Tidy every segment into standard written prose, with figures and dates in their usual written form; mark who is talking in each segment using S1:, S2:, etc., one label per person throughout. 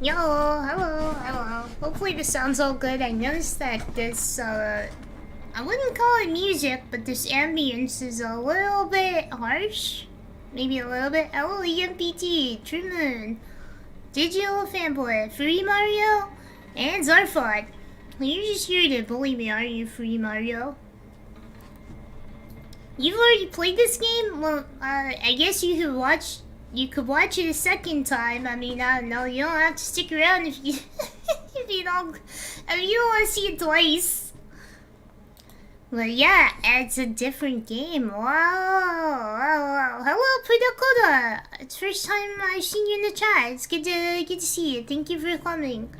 S1: Yo, hello. Hopefully this sounds all good. I noticed that this, I wouldn't call it music, but this ambience is a little bit harsh. Maybe a little bit. Hello, EMPT, True Moon, Digital Fanboy, Free Mario, and Zarfod. You're just here to bully me, aren't you, Free Mario? You've already played this game? Well, I guess you could watch it a second time. I mean, I don't know. You don't have to stick around if you if you don't want to see it twice. But yeah, it's a different game. Wow. Hello, Pudakoda. It's the first time I've seen you in the chat. It's good to see you. Thank you for coming.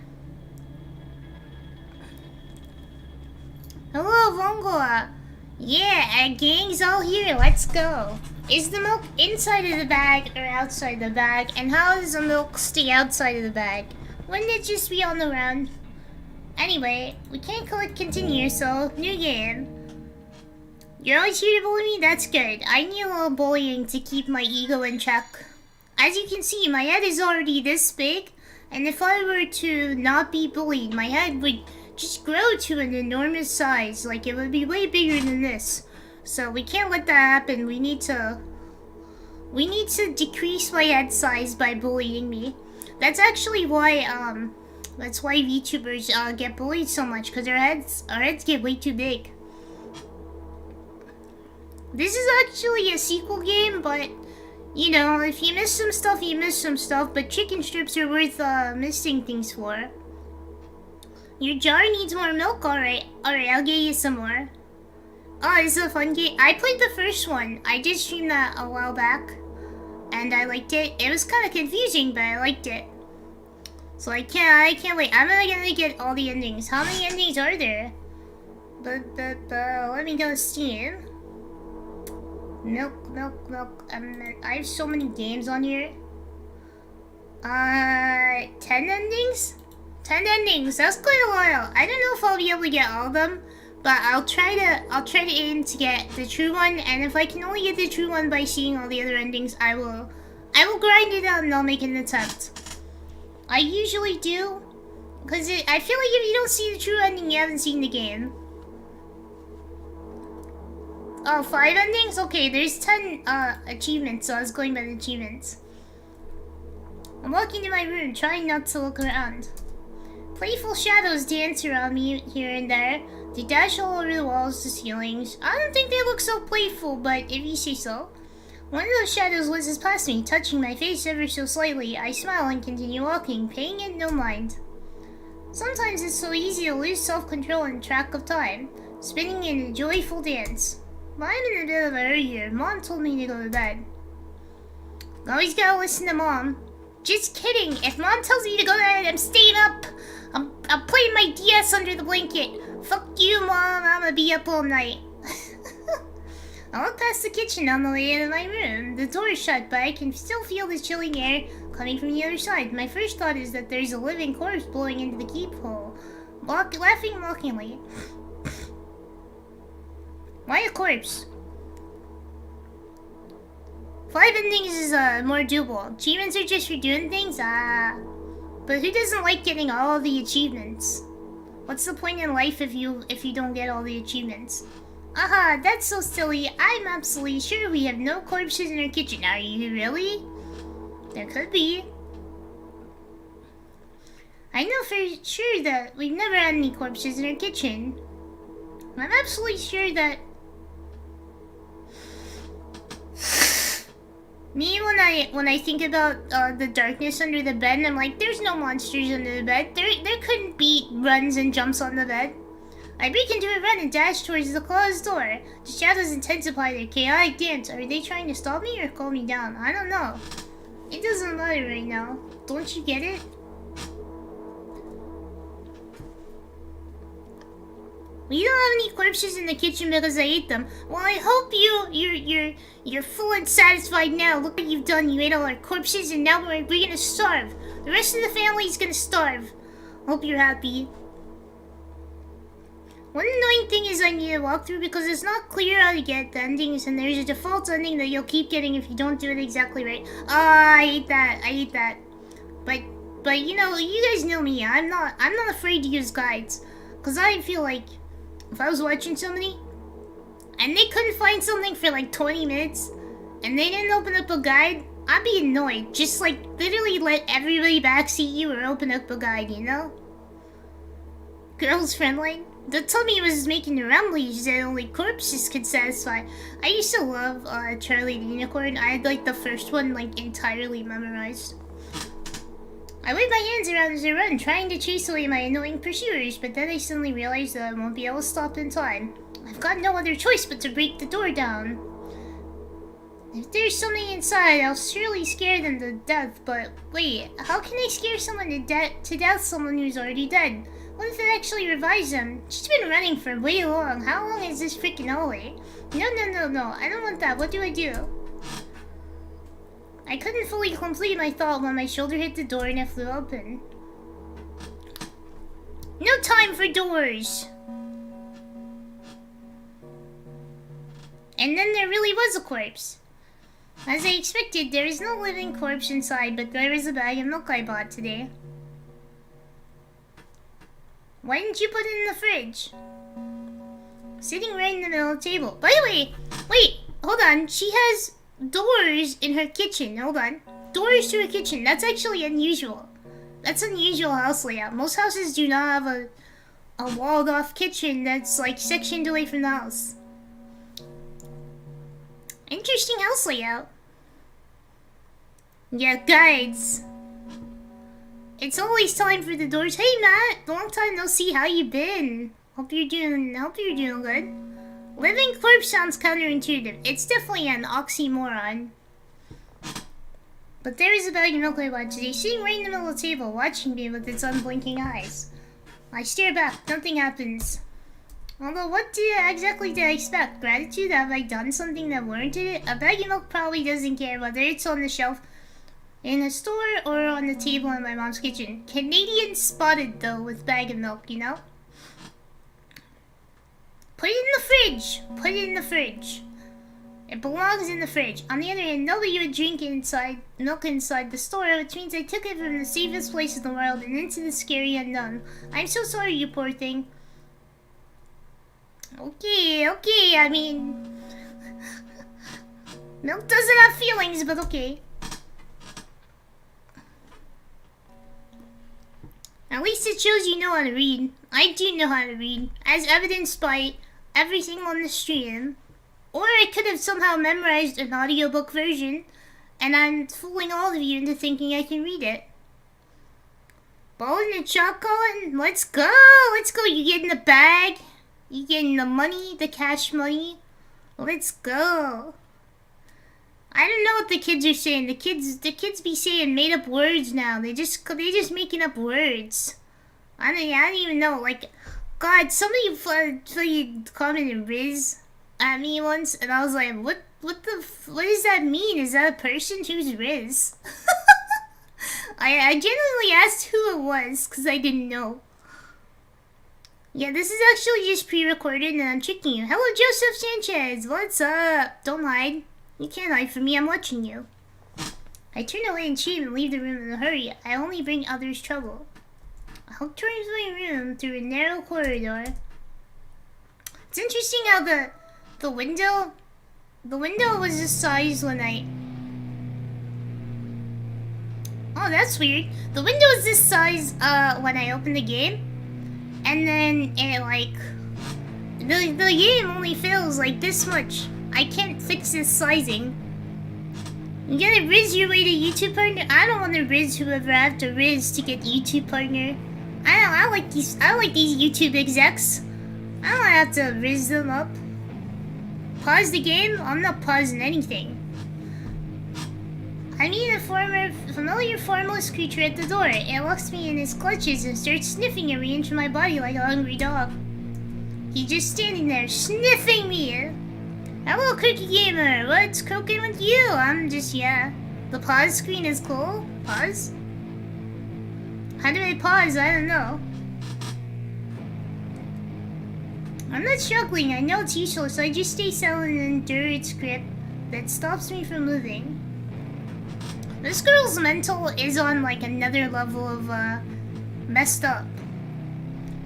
S1: Hello, Vongoa. Yeah, gang's all here. Let's go. Is the milk inside of the bag or outside the bag? And how does the milk stay outside of the bag? Wouldn't it just be on the ground? Anyway, we can't click continue, so new game. You're always here to bully me? That's good. I need a little bullying to keep my ego in check. As you can see, my head is already this big, and if I were to not be bullied, my head would just grow to an enormous size. Like, it would be way bigger than this. So we can't let that happen. We need to decrease my head size by bullying me. That's actually why VTubers get bullied so much, because our heads get way too big. This is actually a sequel game, but you know, if you miss some stuff, you miss some stuff. But chicken strips are worth missing things for. Your jar needs more milk? Alright, I'll get you some more. Oh, this is a fun game. I played the first one. I did stream that a while back. And I liked it. It was kind of confusing, but I liked it. So I can't wait. I'm gonna get all the endings. How many endings are there? Let me go to Steam. Milk. I have so many games on here. 10 endings? 10 endings. That's quite a while. I don't know if I'll be able to get all of them, but I'll try to aim to get the true one. And if I can only get the true one by seeing all the other endings, I will grind it out and I'll make an attempt. I usually do, because I feel like if you don't see the true ending, you haven't seen the game. Oh, 5 endings? Okay, there's 10 achievements, so I was going by the achievements. I'm walking to my room, trying not to look around. Playful shadows dance around me here and there. They dash all over the walls to ceilings. I don't think they look so playful, but if you say so. One of those shadows whizzes past me, touching my face ever so slightly. I smile and continue walking, paying it no mind. Sometimes it's so easy to lose self-control and track of time, spinning in a joyful dance. But I'm in a bit of a hurry here. Mom told me to go to bed. Always gotta listen to Mom. Just kidding. If Mom tells me to go to bed, I'm staying up. I'm playing my DS under the blanket. Fuck you, Mom. I'm gonna be up all night. I walk past the kitchen on the way into my room. The door is shut, but I can still feel the chilling air coming from the other side. My first thought is that there's a living corpse blowing into the peephole. Laughing mockingly. Why a corpse? 5 endings is more doable. Achievements are just for doing things? But who doesn't like getting all the achievements? What's the point in life if you don't get all the achievements? Aha, that's so silly. I'm absolutely sure we have no corpses in our kitchen. Are you really? There could be. I know for sure that we've never had any corpses in our kitchen. I'm absolutely sure that... Me, when I think about the darkness under the bed, I'm like, there's no monsters under the bed. There couldn't be runs and jumps on the bed. I break into a run and dash towards the closed door. The shadows intensify their chaotic dance. Are they trying to stop me or calm me down? I don't know. It doesn't matter right now. Don't you get it? We don't have any corpses in the kitchen because I ate them. Well, I hope you're full and satisfied now. Look what you've done. You ate all our corpses and now we're gonna starve. The rest of the family's gonna starve. Hope you're happy. One annoying thing is I need to walk through because it's not clear how to get the endings, and there's a default ending that you'll keep getting if you don't do it exactly right. I hate that. But But you know, you guys know me. I'm not afraid to use guides, cause I feel like if I was watching somebody and they couldn't find something for like 20 minutes and they didn't open up a guide, I'd be annoyed. Just like literally let everybody backseat you or open up a guide, you know? Girls friendly. The tummy was making the rumblies that only corpses could satisfy. I used to love Charlie the Unicorn. I had like the first one like entirely memorized. I wave my hands around as I run, trying to chase away my annoying pursuers, but then I suddenly realized that I won't be able to stop in time. I've got no other choice but to break the door down. If there's something inside, I'll surely scare them to death, but wait, how can I scare someone to death someone who's already dead? What if it actually revives them? She's been running for way long. How long is this freaking hallway? No, I don't want that. What do I do? I couldn't fully complete my thought when my shoulder hit the door and it flew open. No time for doors! And then there really was a corpse. As I expected, there is no living corpse inside, but there is a bag of milk I bought today. Why didn't you put it in the fridge? Sitting right in the middle of the table. By the way, wait, hold on. She has doors in her kitchen. Hold on. Doors to her kitchen. That's actually unusual. That's unusual house layout. Most houses do not have a walled off kitchen that's like sectioned away from the house. Interesting house layout. Yeah, guides. It's always time for the doors. Hey Matt, long time no see. How you been? Hope you're doing good. Living corpse sounds counterintuitive. It's definitely an oxymoron. But there is a bag of milk I bought today, sitting right in the middle of the table, watching me with its unblinking eyes. I stare back. Nothing happens. Although, what exactly did I expect? Gratitude? Have I done something that warranted it? A bag of milk probably doesn't care whether it's on the shelf in a store or on the table in my mom's kitchen. Canadian spotted though with bag of milk, you know? Put it in the fridge! Put it in the fridge. It belongs in the fridge. On the other hand, nobody would drink milk inside the store, which means I took it from the safest place in the world and into the scary unknown. I'm so sorry, you poor thing. Okay, I mean... milk doesn't have feelings, but okay. At least it shows you know how to read. I do know how to read, as evidenced by everything on the stream. Or I could have somehow memorized an audiobook version, and I'm fooling all of you into thinking I can read it. Ball in the chalk, Colin? Let's go! Let's go! You getting the bag? You getting the money? The cash money? Let's go! I don't know what the kids are saying. The kids be saying made up words now. They just making up words. I don't even know. Like, God, somebody commented Riz at me once, and I was like, what does that mean? Is that a person? Who's Riz? I genuinely asked who it was because I didn't know. Yeah, this is actually just pre-recorded, and I'm tricking you. Hello, Joseph Sanchez. What's up? Don't hide. You can't hide from me, I'm watching you. I turn away in shame and leave the room in a hurry. I only bring others trouble. I walk towards my room through a narrow corridor. It's interesting how the window was this size when I... Oh, that's weird. The window is this size when I opened the game. And then it like... The game only fills like this much. I can't fix this sizing. You gotta Riz your way to YouTube partner? I don't want to Riz whoever I have to Riz to get YouTube partner. I like these YouTube execs. I don't have to Riz them up. Pause the game? I'm not pausing anything. I meet a familiar formless creature at the door. It locks me in his clutches and starts sniffing every inch of my body like a hungry dog. He's just standing there, sniffing me. Hello, Cookie Gamer. What's cooking with you? I'm just, yeah. The pause screen is cool. Pause? How do I pause? I don't know. I'm not struggling. I know it's useless. I just stay silent and endure its grip that stops me from moving. This girl's mental is on like another level of messed up.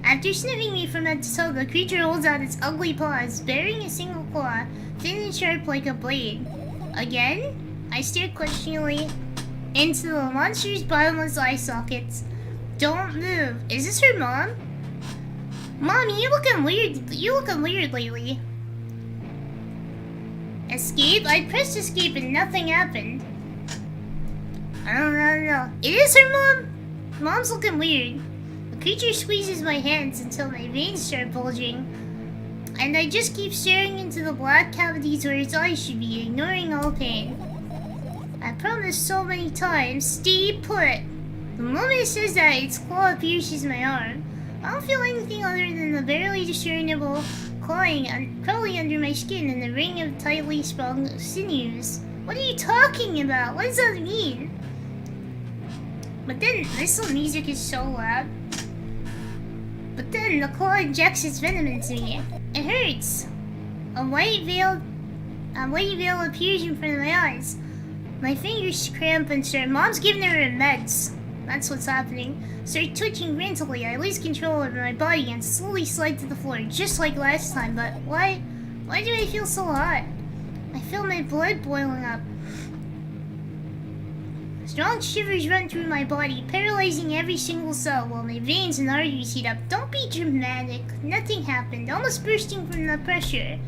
S1: After sniffing me from head to toe, the creature holds out its ugly paws, bearing a single claw, thin and sharp like a blade. Again? I stare questioningly into the monster's bottomless eye sockets. Don't move. Is this her mom? Mommy, you're looking weird lately. Escape? I pressed escape and nothing happened. I don't know. It is her mom? Mom's looking weird. The creature squeezes my hands until my veins start bulging. And I just keep staring into the black cavities where its eyes should be, ignoring all pain. I promised so many times, stay put. The moment it says that, its claw pierces my arm. I don't feel anything other than the barely discernible crawling under my skin and the ring of tightly sprung sinews. What are you talking about? What does that mean? But then, this little music is so loud. But then, the claw injects its venom into me. It hurts. A white veil appears in front of my eyes. My fingers cramp and start. Mom's giving her meds. That's what's happening. Start twitching frantically. I lose control over my body and slowly slide to the floor, just like last time. But why do I feel so hot? I feel my blood boiling up. Strong shivers run through my body, paralyzing every single cell while my veins and arteries heat up. Don't be dramatic. Nothing happened. Almost bursting from the pressure.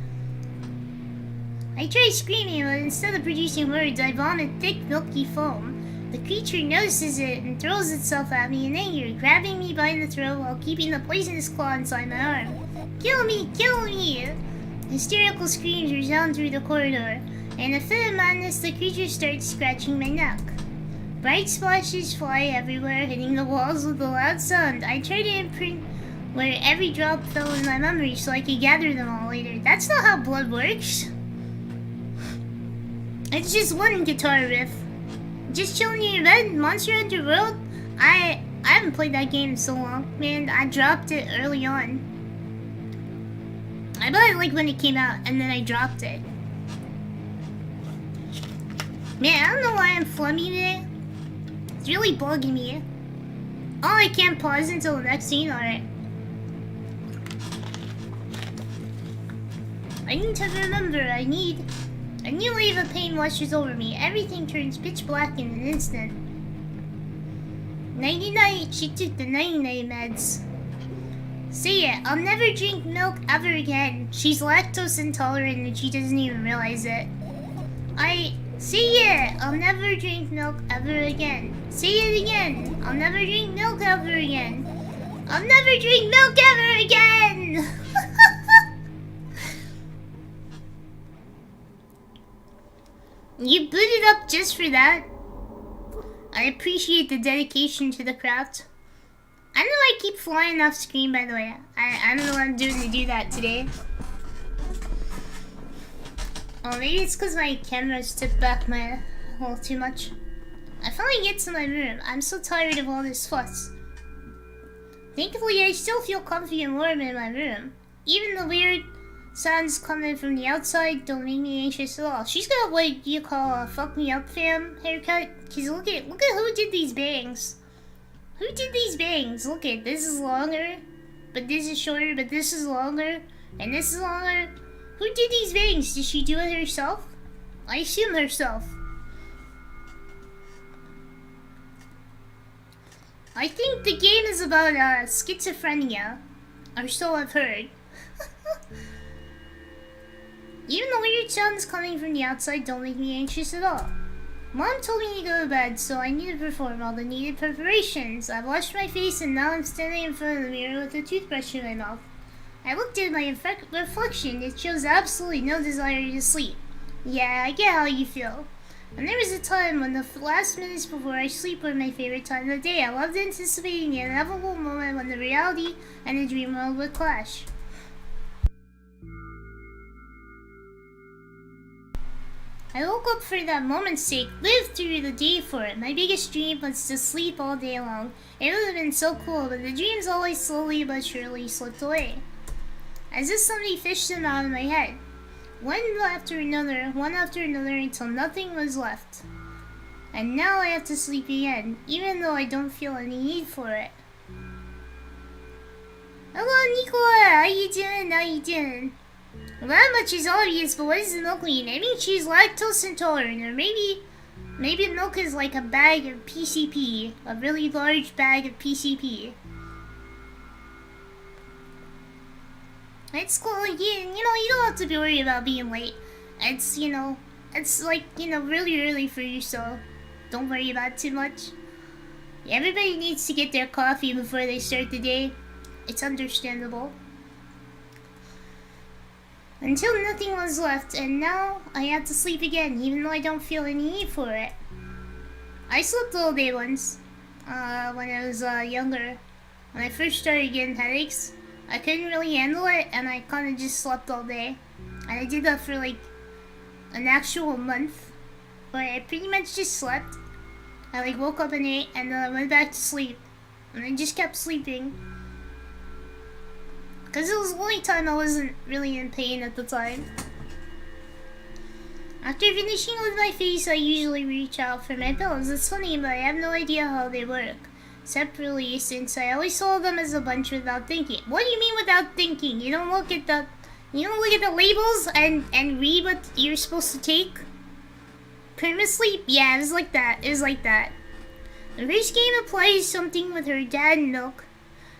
S1: I try screaming, but instead of producing words, I vomit thick, milky foam. The creature notices it and throws itself at me in anger, grabbing me by the throat while keeping the poisonous claw inside my arm. Kill me! Kill me! Hysterical screams resound through the corridor. In a fit of madness, the creature starts scratching my neck. Bright splashes fly everywhere, hitting the walls with a loud sound. I try to imprint where every drop fell in my memory so I could gather them all later. That's not how blood works. It's just one guitar riff. Just chilling in your bed, Monster Hunter World? I haven't played that game in so long. Man, I dropped it early on. I bought it like when it came out, and then I dropped it. Man, I don't know why I'm flummy today. It's really bugging me. Oh, I can't pause until the next scene? Alright. I need to remember, a new wave of pain washes over me. Everything turns pitch black in an instant. Nighty-night, she took the nighty-night meds. Say it, I'll never drink milk ever again. She's lactose intolerant and she doesn't even realize it. Say it, I'll never drink milk ever again. Say it again, I'll never drink milk ever again. I'll never drink milk ever again! You booted up just for that? I appreciate the dedication to the craft. I don't know why I keep flying off screen, by the way. I don't know what I'm doing to do that today. Oh, maybe it's because my camera's tipped back a little too much. I finally get to my room. I'm so tired of all this fuss. Thankfully, I still feel comfy and warm in my room. Even the weird sounds coming from the outside don't make me anxious at all. She's got what you call a fuck me up fam haircut. Cause look at who did these bangs. Who did these bangs? Look at this is longer, but this is shorter, but this is longer, and this is longer. Who did these bangs? Did she do it herself? I assume herself. I think the game is about schizophrenia, or so I've heard. Even the weird sounds coming from the outside don't make me anxious at all. Mom told me to go to bed, so I need to perform all the needed preparations. I washed my face and now I'm standing in front of the mirror with a toothbrush in my mouth. I looked at my reflection. It shows absolutely no desire to sleep. Yeah, I get how you feel. And there was a time when the last minutes before I sleep were my favorite time of the day. I loved anticipating the inevitable moment when the reality and the dream world would clash. I woke up for that moment's sake, lived through the day for it. My biggest dream was to sleep all day long. It would have been so cool, but the dreams always slowly but surely slipped away. As if somebody fished them out of my head. One after another, until nothing was left. And now I have to sleep again, even though I don't feel any need for it. Hello, Nicola! How you doing? How you doing? Well, that much is obvious, but what does the milk mean? I mean she's lactose intolerant, or maybe milk is like a bag of PCP. A really large bag of PCP. It's cool, you don't have to be worried about being late. It's, it's like, really early for you, so don't worry about it too much. Everybody needs to get their coffee before they start the day. It's understandable. Until nothing was left, and now I have to sleep again, even though I don't feel any need for it. I slept all day once, when I was younger. When I first started getting headaches, I couldn't really handle it, and I kind of just slept all day. And I did that for like an actual month, where I pretty much just slept. I like woke up and ate, and then I went back to sleep, and I just kept sleeping. Because it was the only time I wasn't really in pain at the time. After finishing with my face, I usually reach out for my pills. It's funny, but I have no idea how they work. Separately, since I always saw them as a bunch without thinking. What do you mean without thinking? You don't look at the labels and read what you're supposed to take? Perma sleep? Yeah, it's like that. It's like that. The first game applies something with her dad milk.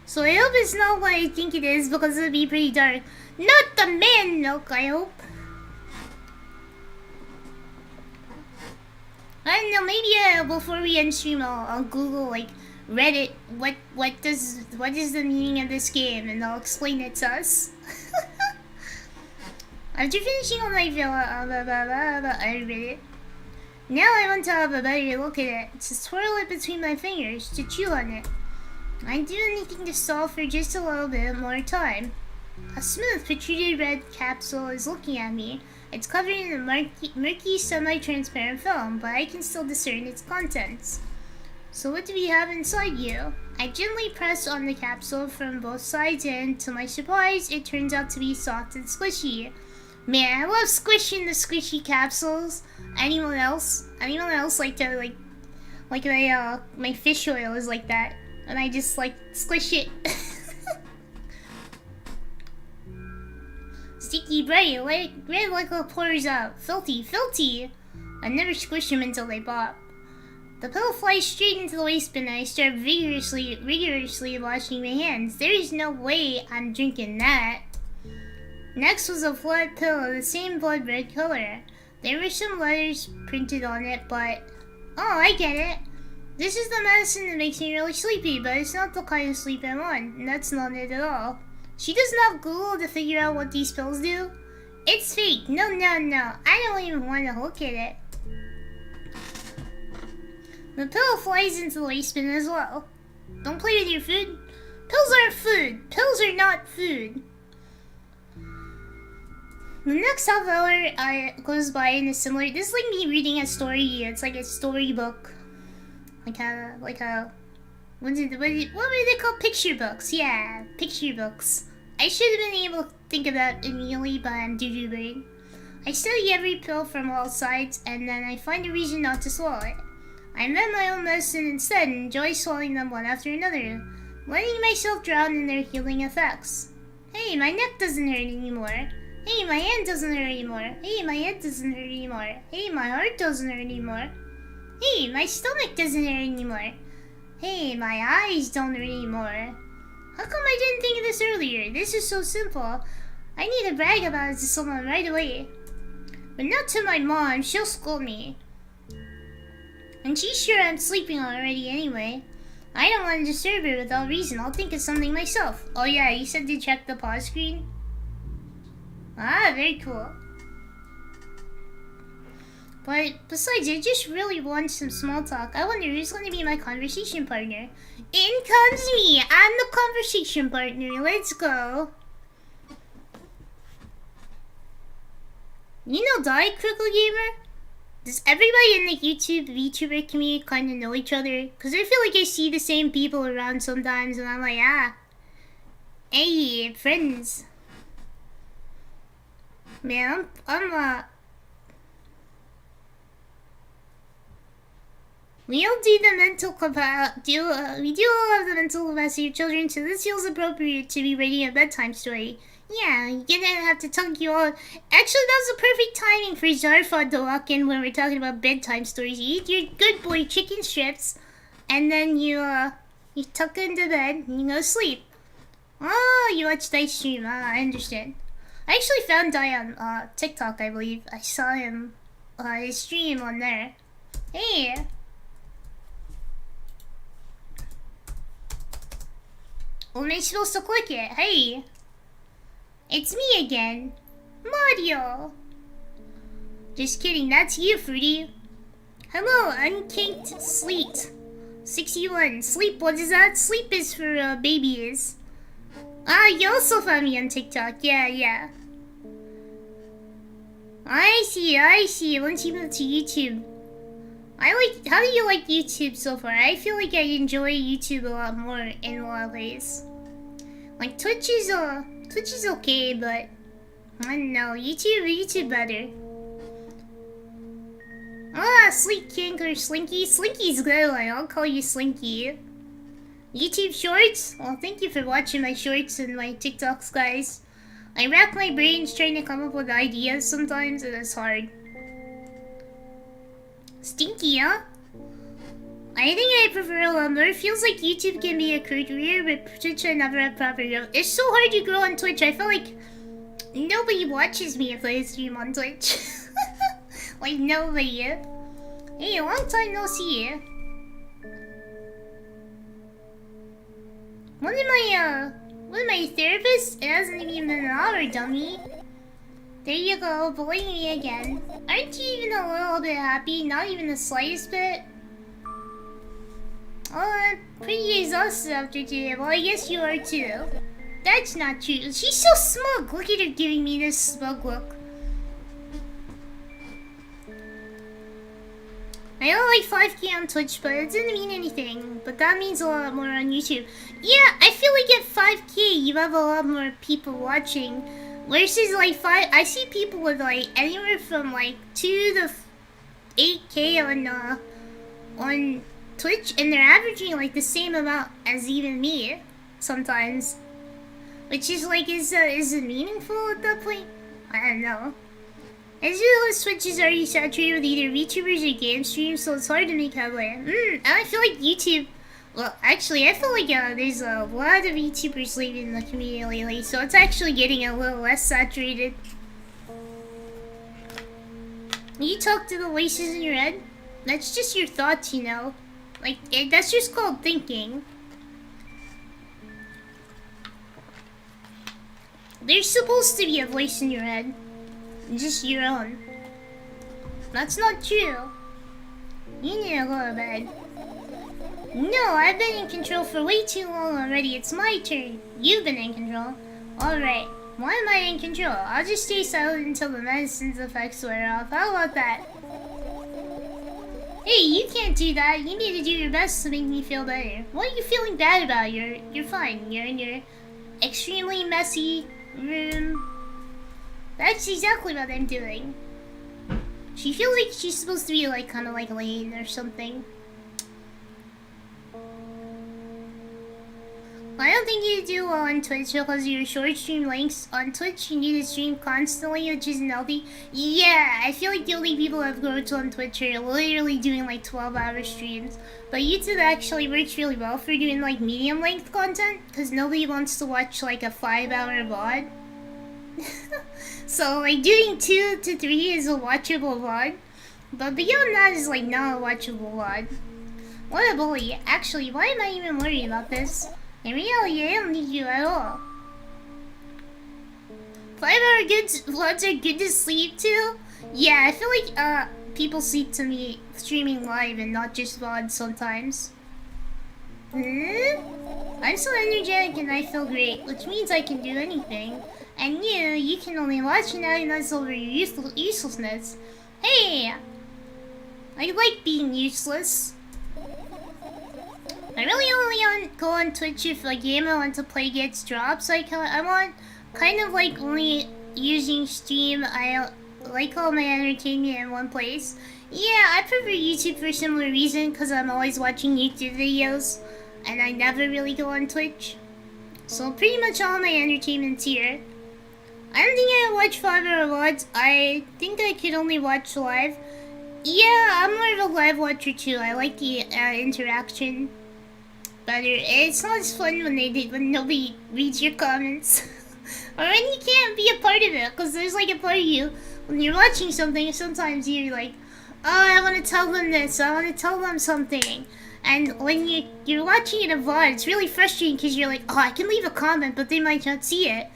S1: So I hope it's not what I think it is, because it'll be pretty dark. Not the man milk, I hope. I don't know, maybe before we end stream, I'll Google like Reddit. What is the meaning of this game, and I'll explain it to us. After finishing all my fill, I read it. Now I want to have a better look at it, to swirl it between my fingers, to chew on it. I'd do anything to stall for just a little bit more time. A smooth, protruded red capsule is looking at me. It's covered in a murky, semi-transparent film, but I can still discern its contents. So what do we have inside you? I gently press on the capsule from both sides, and to my surprise, it turns out to be soft and squishy. Man, I love squishing the squishy capsules. Anyone else? Anyone else like to my fish oil is like that, and I just like squish it. Sticky, bright, red like it pours out. Filthy. I never squished them until they pop. The pill flies straight into the waistband, and I start rigorously washing my hands. There is no way I'm drinking that. Next was a flat pill of the same blood red color. There were some letters printed on it, but... Oh, I get it. This is the medicine that makes me really sleepy, but it's not the kind of sleep I want, and that's not it at all. She doesn't have Google to figure out what these pills do? It's fake. No. I don't even want to look at it. The pill flies into the waistband as well. Don't play with your food. Pills aren't food. Pills are not food. The next half hour goes by in a similar... This is like me reading a story. It's like a storybook. What were they called? Picture books. Yeah, picture books. I should have been able to think of that immediately, but I'm VTuberEN. I study every pill from all sides, and then I find a reason not to swallow it. I invent my own medicine instead and enjoy swallowing them one after another, letting myself drown in their healing effects. Hey, my neck doesn't hurt anymore. Hey, my hand doesn't hurt anymore. Hey, my head doesn't hurt anymore. Hey, my heart doesn't hurt anymore. Hey, my stomach doesn't hurt anymore. Hey, my eyes don't hurt anymore. How come I didn't think of this earlier? This is so simple. I need to brag about it to someone right away. But not to my mom, she'll scold me. And she's sure I'm sleeping already anyway. I don't want to disturb her without reason. I'll think of something myself. Oh yeah, you said to check the pause screen? Ah, very cool. But besides, I just really want some small talk. I wonder who's going to be my conversation partner. In comes me! I'm the conversation partner. Let's go. You know Die Critical Gamer? Does everybody in the VTuber community kind of know each other? Because I feel like I see the same people around sometimes, and I'm like, hey, friends. Man, We all do the mental we do all of the mental capacity of children, so this feels appropriate to be reading a bedtime story. Yeah, you're gonna have to talk you all. Actually, that was the perfect timing for Zarfod to walk in when we're talking about bedtime stories. You eat your good boy chicken strips, and then you tuck into bed and you go to sleep. Oh, you watched Dice stream. I understand. I actually found Dai on TikTok, I believe. I saw him, his stream on there. Hey. When am I supposed to click it? Hey. It's me again. Mario. Just kidding, that's you, Fruity. Hello, Unkinked Sleet. 61. Sleep, what is that? Sleep is for babies. Ah, you also found me on TikTok. Yeah. I see. Once you move to YouTube. How do you like YouTube so far? I feel like I enjoy YouTube a lot more in a lot of ways. Like Twitch is okay, but I don't know, YouTube better. Ah, Sleek Kink or Slinky. Slinky's good, I'll call you Slinky. YouTube Shorts? Well, thank you for watching my shorts and my TikToks, guys. I rack my brains trying to come up with ideas sometimes, and it's hard. Stinky, huh? I think I prefer a lot more. It feels like YouTube can be a career, but Twitch I never had proper growth. It's so hard to grow on Twitch. I feel like nobody watches me if I stream on Twitch. Like nobody. Hey, long time no see. One of my therapists? It hasn't even been an hour, dummy. There you go, bullying me again. Aren't you even a little bit happy? Not even the slightest bit? Oh, I'm pretty exhausted after today. Well, I guess you are too. That's not true. She's so smug. Look at her giving me this smug look. I got like 5K on Twitch, but it didn't mean anything. But that means a lot more on YouTube. Yeah, I feel like at 5K, you have a lot more people watching. Versus like 5, I see people with like anywhere from like 2 to 8K on Twitch, and they're averaging like the same amount as even me sometimes. Which is like, is it meaningful at that point? I don't know. As usual, Twitch is already saturated with either VTubers or game streams, so it's hard to make headway. And I feel like YouTube. Well, actually, I feel like there's a lot of VTubers leaving the community lately, so it's actually getting a little less saturated. You talk to the voices in your head? That's just your thoughts, you know? Like, that's just called thinking. There's supposed to be a voice in your head. Just your own. That's not true. You need to go to bed. No, I've been in control for way too long already. It's my turn. You've been in control. Alright. Why am I in control? I'll just stay silent until the medicine's effects wear off. How about that? Hey, you can't do that. You need to do your best to make me feel better. What are you feeling bad about? You're fine. You're in your extremely messy room. That's exactly what I'm doing. She feels like she's supposed to be like kind of like Lane or something. I don't think you do well on Twitch because of your short stream lengths. On Twitch, you need to stream constantly, which isn't healthy. Yeah, I feel like the only people that have growth on Twitch are literally doing like 12-hour streams. But YouTube actually works really well for doing like medium length content because nobody wants to watch like a 5-hour VOD. So like doing 2 to 3 is a watchable VOD. But beyond that is like not a watchable VOD. What a bully. Actually, why am I even worried about this? In reality, I don't need you at all. 5-hour good VODs are good to sleep too? Yeah, I feel like people sleep to me streaming live and not just VODs sometimes. I'm so energetic and I feel great, which means I can do anything. And you can only watch and agonize over your uselessness. Hey! I like being useless. I really only go on Twitch if a game I want to play gets dropped, so I want kind of like only using Steam. I like all my entertainment in one place. Yeah, I prefer YouTube for a similar reason, because I'm always watching YouTube videos, and I never really go on Twitch. So pretty much all my entertainment's here. I don't think I watch 5-hour VODs. I think I could only watch live. Yeah, I'm more of a live watcher too. I like the interaction better. It's not as fun when nobody reads your comments. Or when you can't be a part of it, because there's like a part of you, when you're watching something, sometimes you're like, oh, I want to tell them this, I want to tell them something. And when you're watching it in VOD, it's really frustrating because you're like, oh, I can leave a comment, but they might not see it.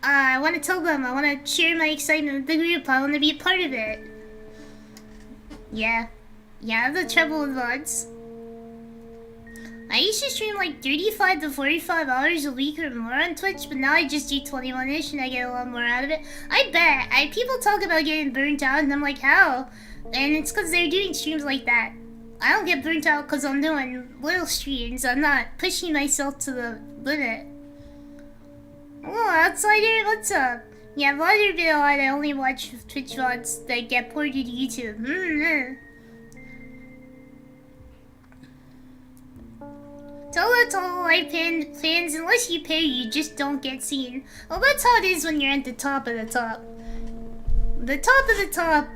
S1: I want to tell them, I want to share my excitement with the group, I want to be a part of it. Yeah, the trouble with VODs. I used to stream like 35 to 45 hours a week or more on Twitch, but now I just do 21-ish and I get a lot more out of it. I bet. People talk about getting burnt out and I'm like, how? And it's because they're doing streams like that. I don't get burnt out because I'm doing little streams. I'm not pushing myself to the limit. Oh, outsider, what's up? Yeah, VOD are a bit odd. I only watch Twitch VODs that get ported to YouTube. Tell that to all live fans, unless you pay, you just don't get seen. Well, that's how it is when you're at the top of the top. The top of the top,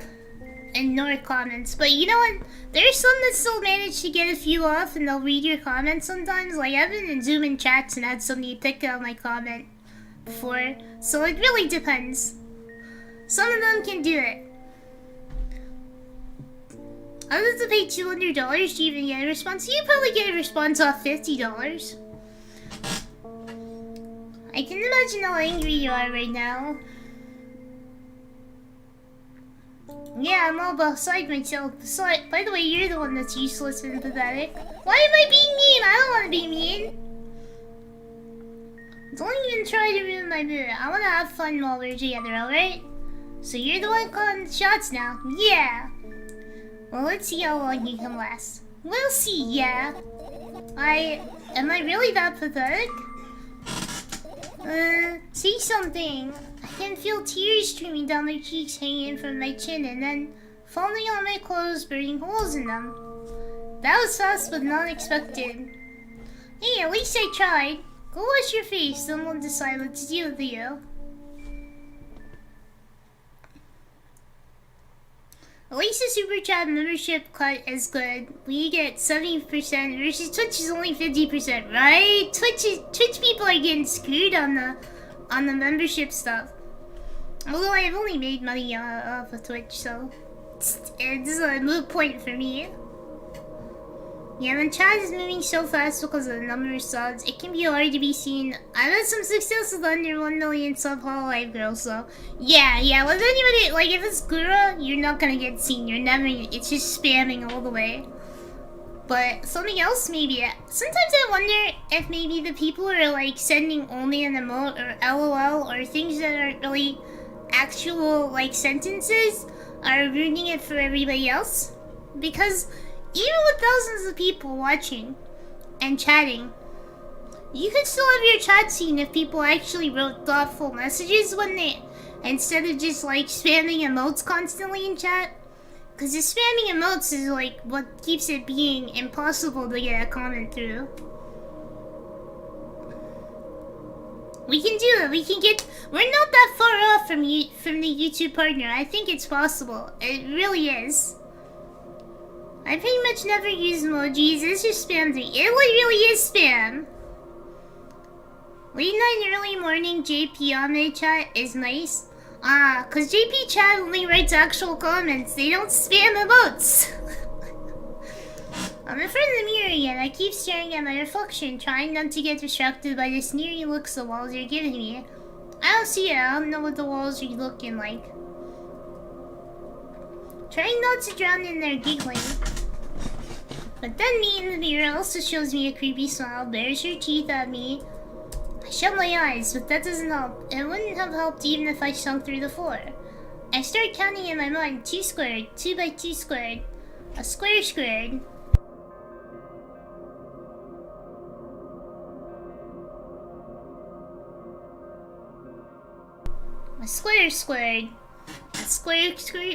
S1: ignore comments. But you know what? There's some that still manage to get a few off and they'll read your comments sometimes. Like, I've been in Zoom in chats and had somebody pick out my comment before. So it really depends. Some of them can do it. I would have to pay $200 to even get a response. You probably get a response off $50. I can imagine how angry you are right now. Yeah, I'm all beside myself. By the way, you're the one that's useless and pathetic. Why am I being mean? I don't want to be mean. Don't even try to ruin my mood. I want to have fun while we're together, alright? So you're the one calling the shots now. Yeah. Well, let's see how long you can last. We'll see, yeah. Am I really that pathetic? Say something. I can feel tears streaming down my cheeks, hanging from my chin, and then falling on my clothes, burning holes in them. That was fast but not expected. Hey, at least I tried. Go wash your face, then we'll decide what to do with you. At least the Super Chat membership cut is good. We get 70% versus Twitch is only 50%, right? Twitch people are getting screwed on the membership stuff. Although I've only made money off of Twitch, so it's a moot point for me. Yeah, when chat is moving so fast because of the number of subs, it can be hard to be seen. I've had some success with under 1 million sub Hololive girls, so yeah, with anybody, like if it's Gura, you're not gonna get seen. You're never, it's just spamming all the way. But something else maybe. Sometimes I wonder if maybe the people are like sending only an emote or LOL or things that aren't really actual like sentences are ruining it for everybody else. Because even with thousands of people watching and chatting, you could still have your chat seen if people actually wrote thoughtful messages when they, instead of just like spamming emotes constantly in chat. Because the spamming emotes is like what keeps it being impossible to get a comment through. We can do it. We can get. We're not that far off from the YouTube partner. I think it's possible. It really is. I pretty much never use emojis. It's just spam to me. It really is spam. Late night and early morning JP on my chat is nice. Cause JP chat only writes actual comments. They don't spam emotes. I'm in front of the mirror again. I keep staring at my reflection, trying not to get distracted by the sneering looks the walls are giving me. I don't see it. I don't know what the walls are looking like. Trying not to drown in their giggling. But then me in the mirror also shows me a creepy smile, bares her teeth at me. I shut my eyes, but that doesn't help. It wouldn't have helped even if I sunk through the floor. I start counting in my mind. 2 squared, 2 by 2 squared, a square squared. A square squared.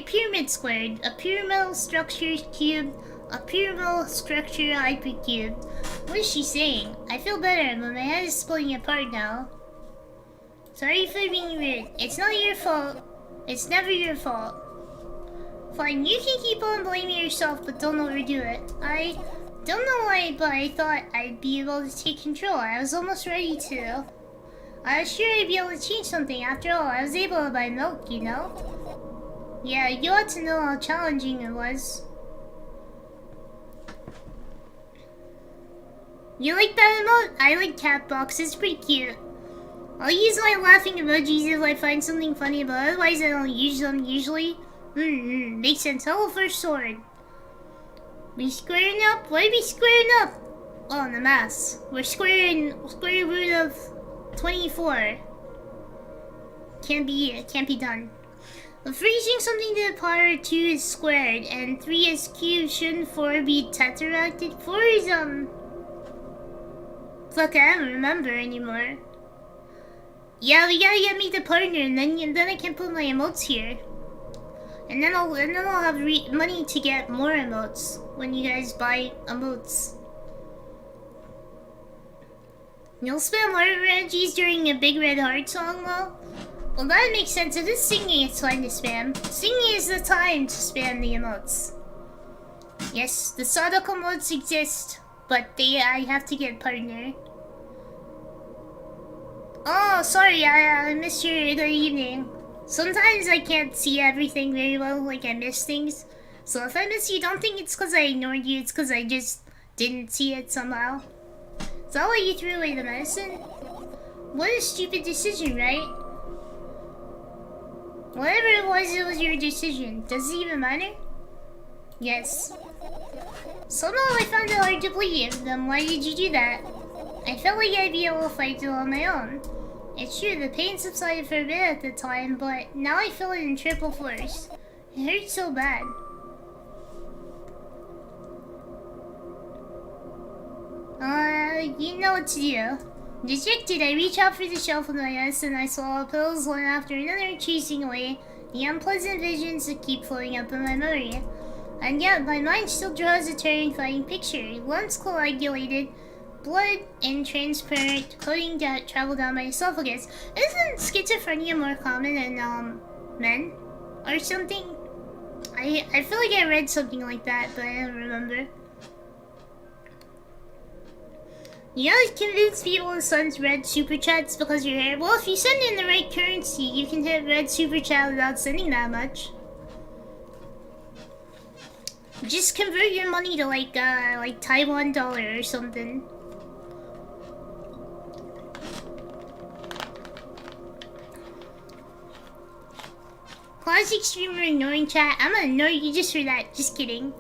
S1: pyramid squared, a pyramidal structure cubed, a pyramidal structure hypercubed. What is she saying? I feel better, but my head is splitting apart now. Sorry for being rude. It's not your fault. It's never your fault. Fine, you can keep on blaming yourself, but don't overdo it. I don't know why, but I thought I'd be able to take control. I was almost ready to. I was sure I'd be able to change something. After all, I was able to buy milk, you know? Yeah, you ought to know how challenging it was. You like that emote? I like cat box. It's pretty cute. I'll use my laughing emojis if I find something funny, but otherwise I don't use them usually. Makes sense. Hello, first sword. We squaring up? Why are we squaring up? Oh, the math. We're square root of 24. Can't be done. If raising something to the power of 2 is squared and 3 is cubed, shouldn't 4 be tetracted? 4 is fuck, I don't remember anymore. Yeah, we gotta get me the partner, and then I can put my emotes here. And then I'll have money to get more emotes when you guys buy emotes. You'll spam heart emojis during a Big Red Heart song, though? Well, that makes sense. If it's singing, it's fine to spam. Singing is the time to spam the emotes. Yes, the Sadako emotes exist, but I have to get partner. Oh, sorry, I missed your good evening. Sometimes I can't see everything very well, like I miss things. So if I miss you, don't think it's because I ignored you, it's because I just didn't see it somehow. Is that why you threw away the medicine? What a stupid decision, right? Whatever it was your decision. Does it even matter? Yes. Somehow I found it hard to believe. Then why did you do that? I felt like I'd be able to fight it on my own. It's true, the pain subsided for a bit at the time, but now I feel it in triple force. It hurts so bad. You know what to do. Dejected, I reach out for the shelf with my medicine. I swallow pills one after another, chasing away the unpleasant visions that keep floating up in my memory. And yet, my mind still draws a terrifying picture. Once coagulated, blood and transparent coating that travel down my esophagus. Isn't schizophrenia more common in men or something? I feel like I read something like that, but I don't remember. You gotta convince people to send red super chats because you're here. Well, if you send in the right currency, you can hit red super chat without sending that much. Just convert your money to like Taiwan dollar or something. Classic streamer ignoring chat. I'm gonna ignore you just for that. Just kidding.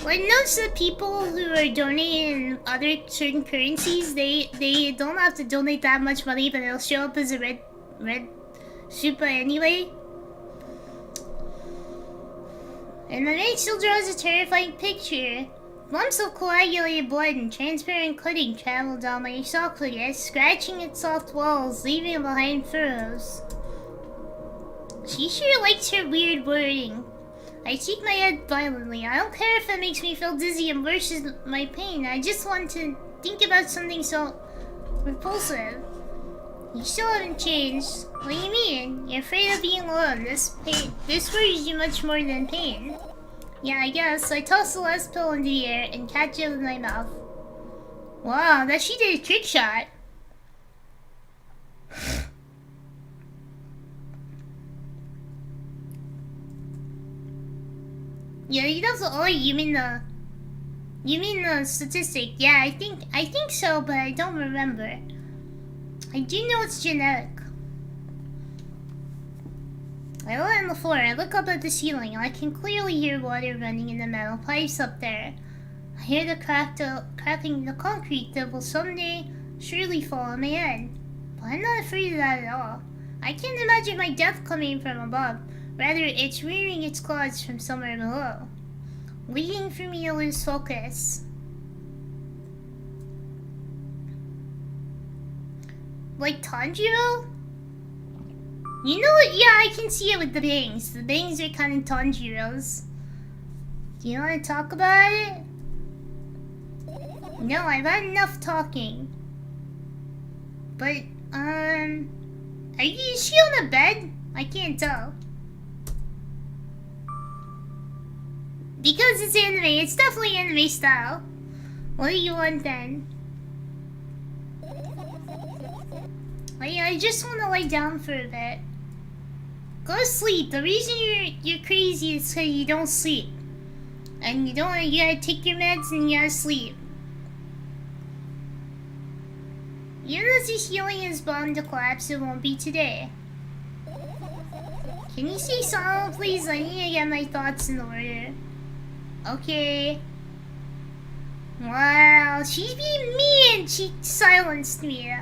S1: Well, I noticed that people who are donating in other certain currencies, they don't have to donate that much money, but it'll show up as a red super anyway. And the night still draws a terrifying picture. Lumps of coagulated blood and transparent coating travel down my esophagus, scratching its soft walls, leaving behind furrows. She sure likes her weird wording. I shake my head violently. I don't care if it makes me feel dizzy and worsens my pain. I just want to think about something so repulsive. You still haven't changed. What do you mean? You're afraid of being alone. This worries you much more than pain. Yeah, I guess. I toss the last pill into the air and catch it with my mouth. Wow, that she did a trick shot. Yeah, he does. Oh, you mean the statistic? Yeah, I think so, but I don't remember. I do know it's genetic. I lie on the floor. I look up at the ceiling. I can clearly hear water running in the metal pipes up there. I hear the cracking in the concrete that will someday surely fall on my head. But I'm not afraid of that at all. I can't imagine my death coming from above. Rather, it's rearing its claws from somewhere below, waiting for me to lose focus. Like Tanjiro? You know what? Yeah, I can see it with the bangs. The bangs are kind of Tanjiro's. Do you want to talk about it? No, I've had enough talking. But, is she on a bed? I can't tell. Because it's anime, it's definitely anime style. What do you want then? I just want to lay down for a bit. Go to sleep. The reason you're crazy is because you don't sleep. And you gotta take your meds and you gotta sleep. Even if this healing is bound to collapse, it won't be today. Can you say something, please? I need to get my thoughts in order. Okay. Wow, she's being mean. She silenced me.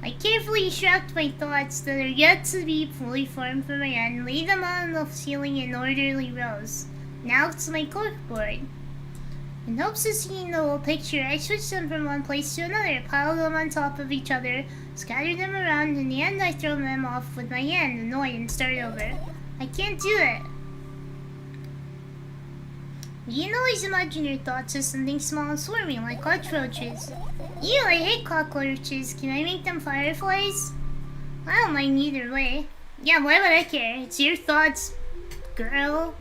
S1: I carefully extract my thoughts that are yet to be fully formed from my end and lay them on the ceiling in orderly rows. Now to my corkboard. In hopes of seeing the whole picture, I switch them from one place to another, pile them on top of each other, scatter them around. In the end, I throw them off with my hand, annoyed, and start over. I can't do it. You can always imagine your thoughts as something small and swarming, like cockroaches. Ew, I hate cockroaches. Can I make them fireflies? I don't mind either way. Yeah, why would I care? It's your thoughts, girl.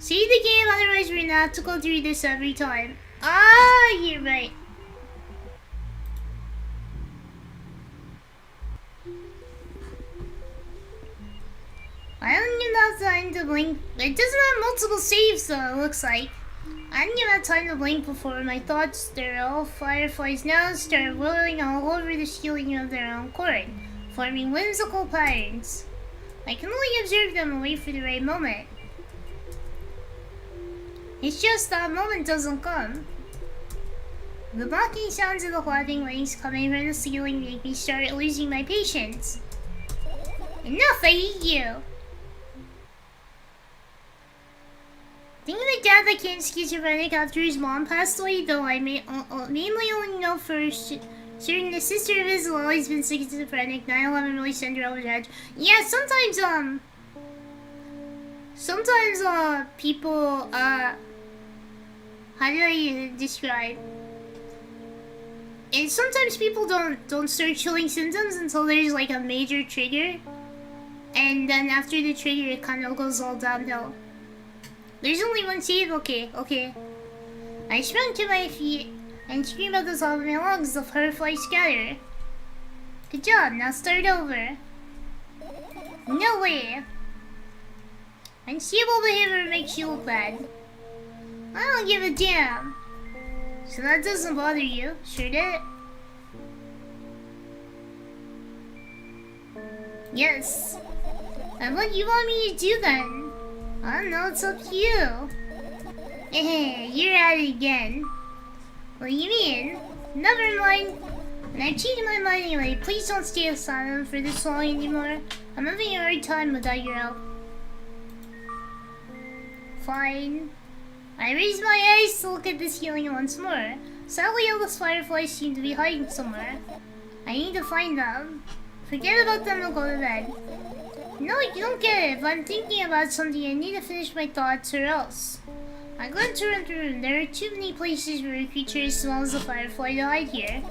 S1: Save the game, otherwise we're gonna have to go through this every time. Ah, you're right. I don't even have time to blink. It doesn't have multiple saves though, it looks like. I didn't even have time to blink before my thoughts, they're all fireflies now, start whirling all over the ceiling of their own accord, forming whimsical patterns. I can only observe them and wait for the right moment. It's just that moment doesn't come. The mocking sounds of the clapping wings coming from the ceiling make me start losing my patience. Enough, I hate you! Thinking my dad became schizophrenic after his mom passed away, though I mainly only know for certain the sister of his has always been schizophrenic. 9/11 really sent her over the edge. Yeah, sometimes people, how do I describe? And sometimes people don't start showing symptoms until there's like a major trigger, and then after the trigger, it kind of goes all downhill. There's only one save, okay. I sprung to my feet and screamed at the top of my lungs, the firefly scatter. Good job, now start over. No way. Unstable behavior makes you look bad. I don't give a damn. So that doesn't bother you, sure did? Yes. And what do you want me to do then? I don't know, it's up to you. Hey, you're at it again. What do you mean? Never mind. And I've changed my mind anyway. Please don't stay silent for this long anymore. I'm having a hard time without your help. Fine. I raise my eyes to look at the ceiling once more. Sadly, all the fireflies seem to be hiding somewhere. I need to find them. Forget about them and go to bed. No, you don't get it. If I'm thinking about something, I need to finish my thoughts or else. I glance around the room. There are too many places where a creature as small as a firefly to hide here.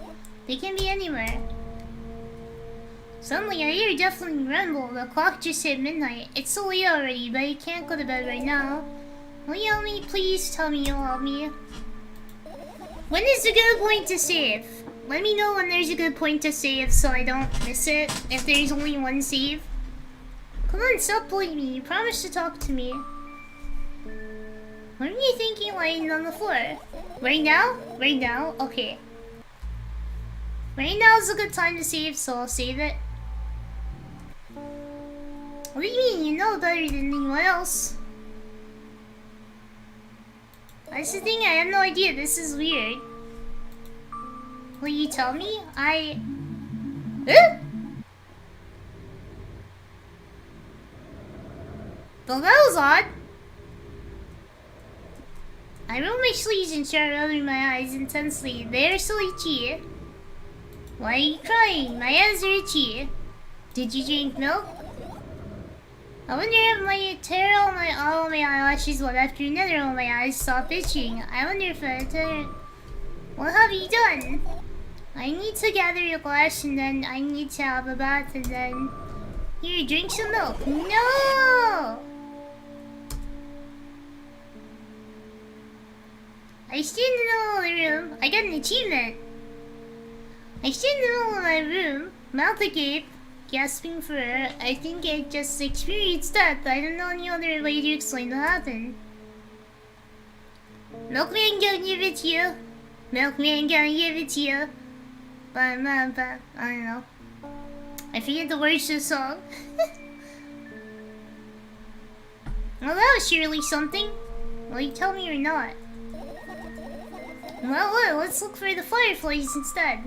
S1: They can be anywhere. Suddenly, I hear a deafening rumble. The clock just hit midnight. It's so late already, but I can't go to bed right now. Will you help me? Please tell me you'll help me. When is a good point to save? Let me know when there's a good point to save so I don't miss it. If there's only one save. Come on, stop bullying me. You promised to talk to me. What are you thinking lying on the floor? Right now? Right now? Okay. Right now is a good time to save, so I'll save it. What do you mean? You know better than anyone else. That's the thing, I have no idea. This is weird. Will you tell me? Well, that was odd. I roll my sleeves and start rubbing my eyes intensely. They are so itchy. Why are you crying? My eyes are itchy. Did you drink milk? I wonder if my tear all my eyelashes will after another all my eyes stop itching. I wonder if I tear... What have you done? I need to gather your glass and then I need to have a bath and then... Here, drink some milk. No! I stand in the middle of the room. I got an achievement. I stand in the middle of my room, mouth agape, gasping for air. I think I just experienced death. I don't know any other way to explain what happened. Milkman gonna give it to you. Milkman gonna give it to you. But I don't know. I forget the words to the song. Well, that was surely something. Will you tell me or not? Well, let's look for the fireflies instead.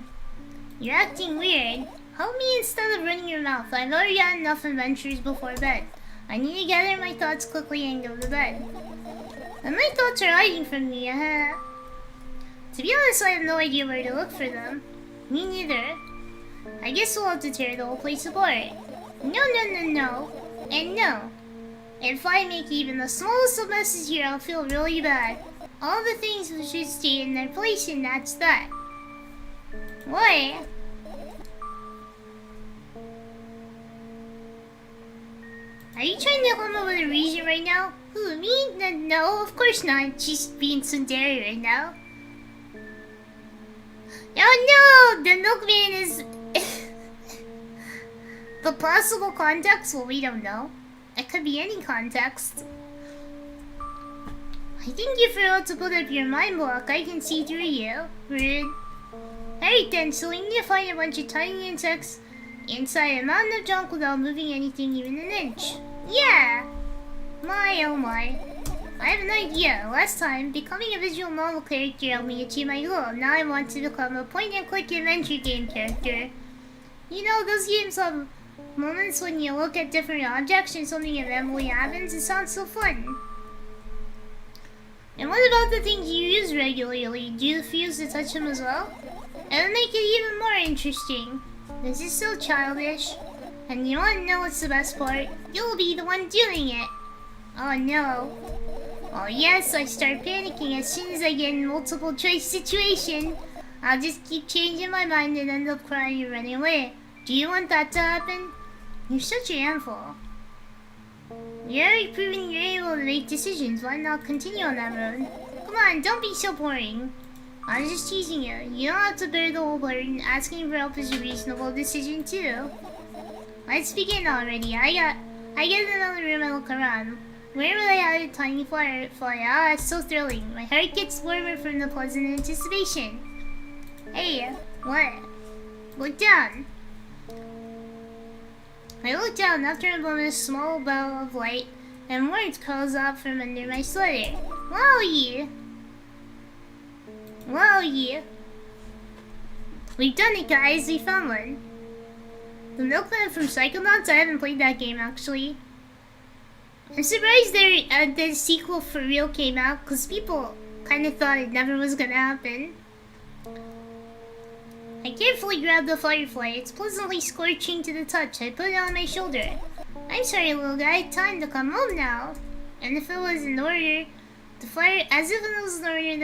S1: You're acting weird. Help me instead of running your mouth. I've already had enough adventures before bed. I need to gather my thoughts quickly and go to bed. And my thoughts are hiding from me, To be honest, I have no idea where to look for them. Me neither. I guess we'll have to tear the whole place apart. No. And no. If I make even the smallest of messes here, I'll feel really bad. All the things should stay in their place and that's that. What? Are you trying to come up with a reason right now? Who, me? No, of course not. She's being tsundere right now. Oh no! The milkman is... The possible context? Well, we don't know. It could be any context. I think you forgot to put up your mind block. I can see through you. Rude. Alright then, so we need to find a bunch of tiny insects inside a mountain of junk without moving anything even an inch. Yeah! My oh my. I have an idea. Last time, becoming a visual novel character helped me achieve my goal. Now I want to become a point-and-click adventure game character. You know, those games have moments when you look at different objects and something inevitably happens. It sounds so fun. And what about the things you use regularly? Do you refuse to touch them as well? It'll make it even more interesting. This is so childish. And you want to know what's the best part? You'll be the one doing it. Oh no. Oh yes, I start panicking as soon as I get in a multiple choice situation. I'll just keep changing my mind and end up crying and running away. Do you want that to happen? You're such a handful. You're already proving you're able to make decisions. Why not continue on that road? Come on, don't be so boring. I was just teasing you. You don't have to bear the whole burden. Asking for help is a reasonable decision too. Let's begin already. I get in another room and look around. Where would I hide a tiny firefly? Ah, it's so thrilling. My heart gets warmer from the pleasant anticipation. Hey, what? Look down. I look down. After a moment, a small ball of light and warmth curls out from under my sweater. Wowie! Wowie! We've done it, guys. We found one. The Milkman from Psychonauts? I haven't played that game, actually. I'm surprised the sequel for real came out, because people kind of thought it never was gonna happen. I carefully grabbed the firefly. It's pleasantly scorching to the touch. I put it on my shoulder. I'm sorry, little guy. Time to come home now. And if it was in order, the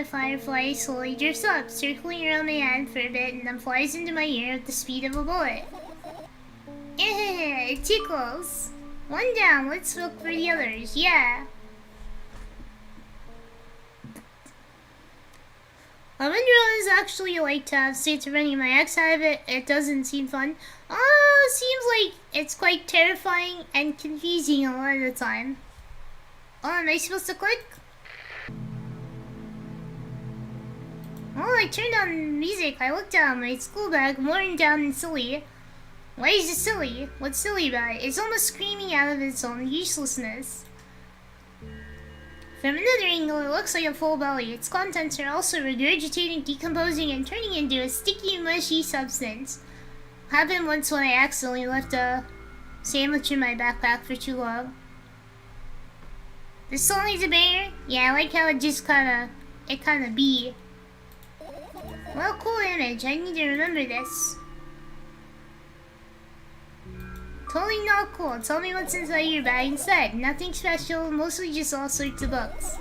S1: firefly slowly drifts up, circling around my hand for a bit, and then flies into my ear at the speed of a bullet. It tickles. One down. Let's look for the others. Yeah. I wonder what it's actually like to have states running my ex out of it. It doesn't seem fun. It seems like it's quite terrifying and confusing a lot of the time. Oh, am I supposed to click? Oh, I turned on music. I looked down my school bag, worn down and silly. Why is it silly? What's silly about it? It's almost screaming out of its own uselessness. From another angle, it looks like a full belly. Its contents are also regurgitating, decomposing, and turning into a sticky, mushy substance. Happened once when I accidentally left a sandwich in my backpack for too long. This song is a banger. Yeah, I like how it just kinda be. Well, cool image. I need to remember this. Totally not cool. Tell me what's inside your bag instead. Nothing special, mostly just all sorts of books.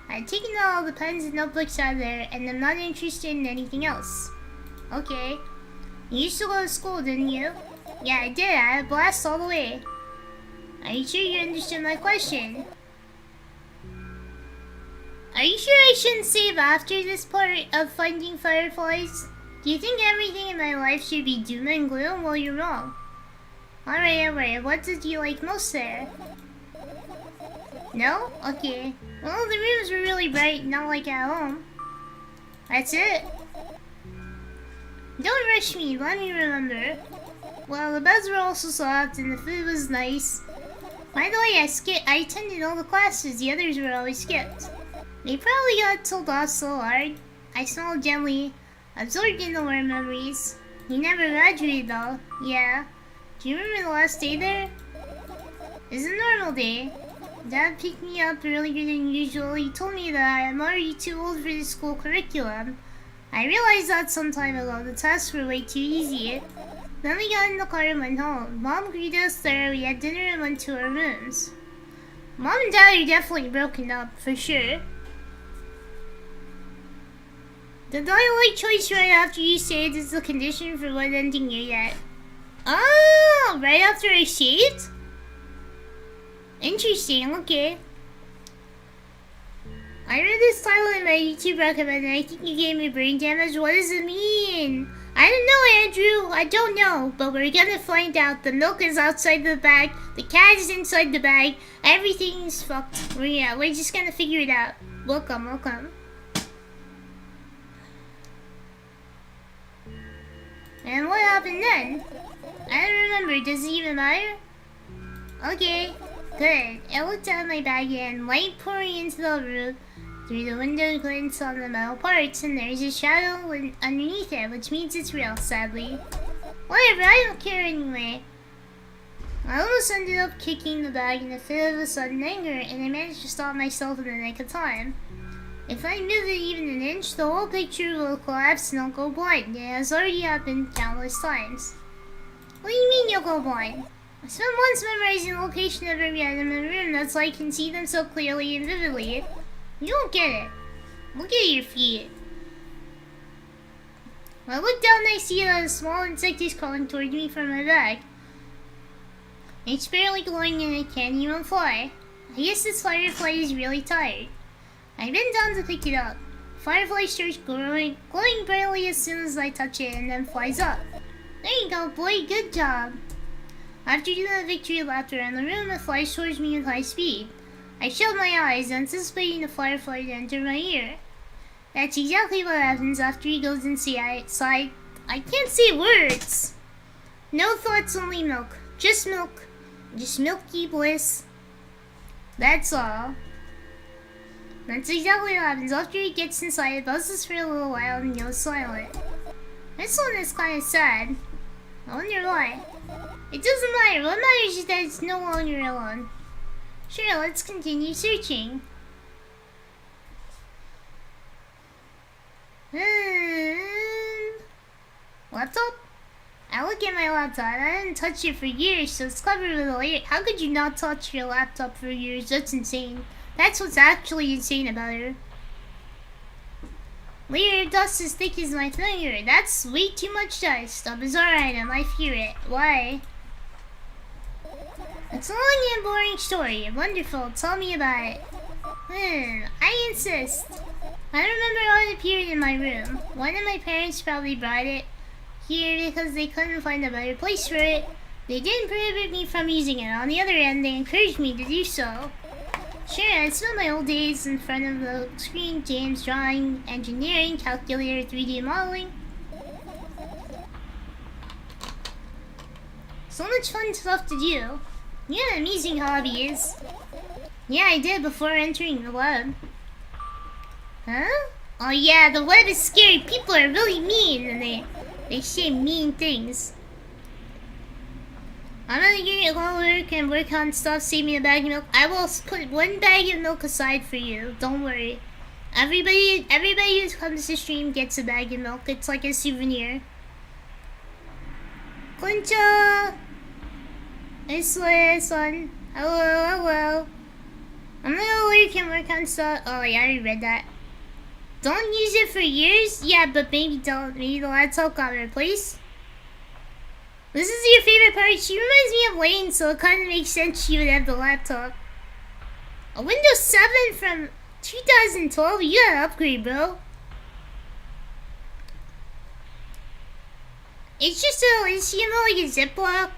S1: I've taken all the pens and notebooks out of there, and I'm not interested in anything else. Okay. You used to go to school, didn't you? Yeah, I did. I had a blast all the way. Are you sure you understood my question? Are you sure I shouldn't save after this part of finding fireflies? Do you think everything in my life should be doom and gloom? Well, you're wrong. Alright. What did you like most there? No? Okay. Well, the rooms were really bright, not like at home. That's it? Don't rush me, let me remember. Well, the beds were also soft and the food was nice. By the way, I attended all the classes, the others were always skipped. They probably got told off so hard. I smiled gently, absorbed in the warm memories. You never graduated though. Yeah. Do you remember the last day there? It's a normal day. Dad picked me up earlier than usual. He told me that I'm already too old for the school curriculum. I realized that some time ago. The tests were way too easy. Then we got in the car and went home. Mom greeted us there. We had dinner and went to our rooms. Mom and Dad are definitely broken up, for sure. The dialect choice right after you shaved is the condition for what ending you're yet. Oh, right after I shaved? Interesting, okay. I read this title in my YouTube recommend and I think you gave me brain damage. What does it mean? I don't know, Andrew. I don't know, but we're gonna find out. The milk is outside the bag. The cat is inside the bag. Everything's fucked. We're just gonna figure it out. Welcome. And what happened then? I don't remember. Does it even matter? Okay, good. I looked at my bag and light pouring into the room. Through the window glints on the metal parts, and there's a shadow underneath it, which means it's real, sadly. Whatever, I don't care anyway. I almost ended up kicking the bag in a fit of a sudden anger, and I managed to stop myself in the nick of time. If I moved it even an inch, the whole picture will collapse and I'll go blind. It has already happened countless times. What do you mean you'll go blind? I spent months memorizing the location of every item in the room, that's why I can see them so clearly and vividly. You don't get it. Look at your feet. When I look down, I see that a small insect is crawling toward me from my bag. It's barely glowing and it can't even fly. I guess this firefly is really tired. I bend down to pick it up. Firefly starts glowing brightly as soon as I touch it and then flies up. There you go, boy. Good job. After doing a victory lap around the room, it flies towards me with high speed. I shut my eyes, anticipating the firefly to enter my ear. That's exactly what happens after he goes inside. I can't say words. No thoughts, only milk. Just milk. Just milky bliss. That's all. That's exactly what happens. After he gets inside, it buzzes for a little while and goes silent. This one is kind of sad. I wonder why. It doesn't matter. What matters is that it's no longer alone. Sure, let's continue searching. Laptop? I look at my laptop. I didn't touch it for years, so it's covered with a layer. How could you not touch your laptop for years? That's insane. That's what's actually insane about it. Layer of dust as thick as my finger. That's way too much dust. A bizarre item. I fear it. Why? It's a long and boring story. Wonderful. Tell me about it. I insist. I remember how it appeared in my room. One of my parents probably brought it here because they couldn't find a better place for it. They didn't prohibit me from using it. On the other hand, they encouraged me to do so. Sure, I spent my old days in front of the screen, games, drawing, engineering, calculator, 3D modeling. So much fun stuff to do. You have amusing hobbies. Yeah, I did before entering the web. Huh? Oh yeah, the web is scary. People are really mean and they say mean things. I'm gonna get a work and work on stuff, save me a bag of milk. I will put one bag of milk aside for you. Don't worry. Everybody who comes to stream gets a bag of milk. It's like a souvenir. Konnichiwa! This way, son. Hello. I'm gonna go work and work on stuff. Oh, I already read that. Don't use it for years? Yeah, but maybe don't. Maybe the laptop got replaced. This is your favorite part. She reminds me of Lane, so it kind of makes sense she would have the laptop. A Windows 7 from 2012? You gotta upgrade, bro. It's just it's like a Ziploc,